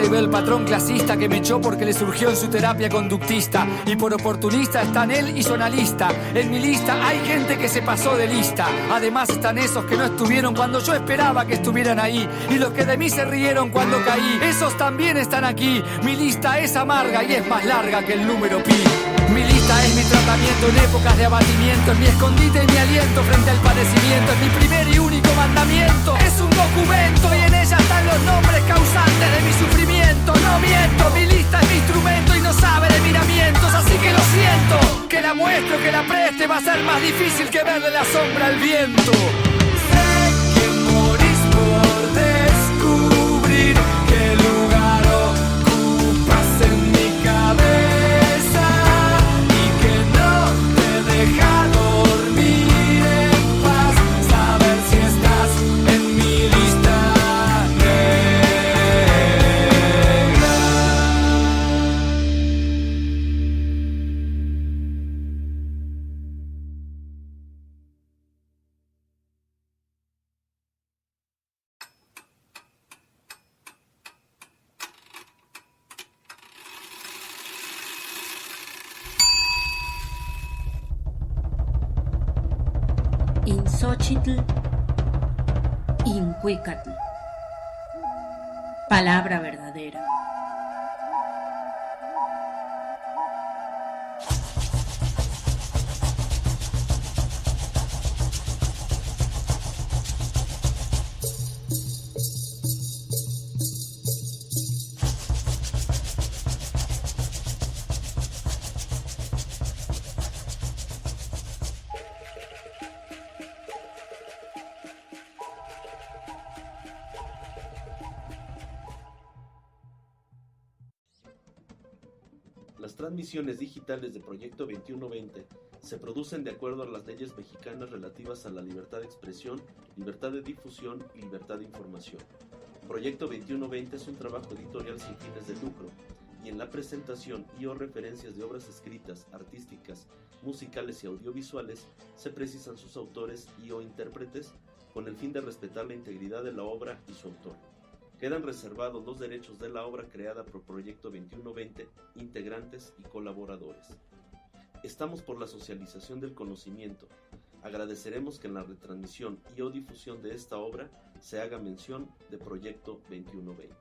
y veo el patrón clasista que me echó porque le surgió en su terapia conductista. Y por oportunista están él y su analista. En mi lista hay gente que se pasó de lista. Además están esos que no estuvieron cuando yo esperaba que estuvieran ahí. Y los que de mí se rieron cuando caí. Esos también están aquí. Mi lista es amarga y es más larga que el número pi. Mi lista es mi tratamiento en épocas de abatimiento. Es mi escondite y mi aliento frente al padecimiento. Es mi primer y único mandamiento. Es un documento y en ella están los nombres causantes de mi sufrimiento. No miento, mi lista es mi instrumento y no sabe de miramientos. Así que lo siento, que la muestro, que la preste. Va a ser más difícil que verle la sombra al viento. Sé que morís por descubrir qué lugar ocupas en mi cabeza y que no te deja dormir en paz. Saber si estás en mi lista In Xochitl, Incuicatl. Palabra verdadera. Las transmisiones digitales de Proyecto 2120 se producen de acuerdo a las leyes mexicanas relativas a la libertad de expresión, libertad de difusión y libertad de información. Proyecto 2120 es un trabajo editorial sin fines de lucro y en la presentación y o referencias de obras escritas, artísticas, musicales y audiovisuales se precisan sus autores y o intérpretes con el fin de respetar la integridad de la obra y su autor. Quedan reservados los derechos de la obra creada por Proyecto 2120, integrantes y colaboradores. Estamos por la socialización del conocimiento. Agradeceremos que en la retransmisión y o difusión de esta obra se haga mención de Proyecto 2120.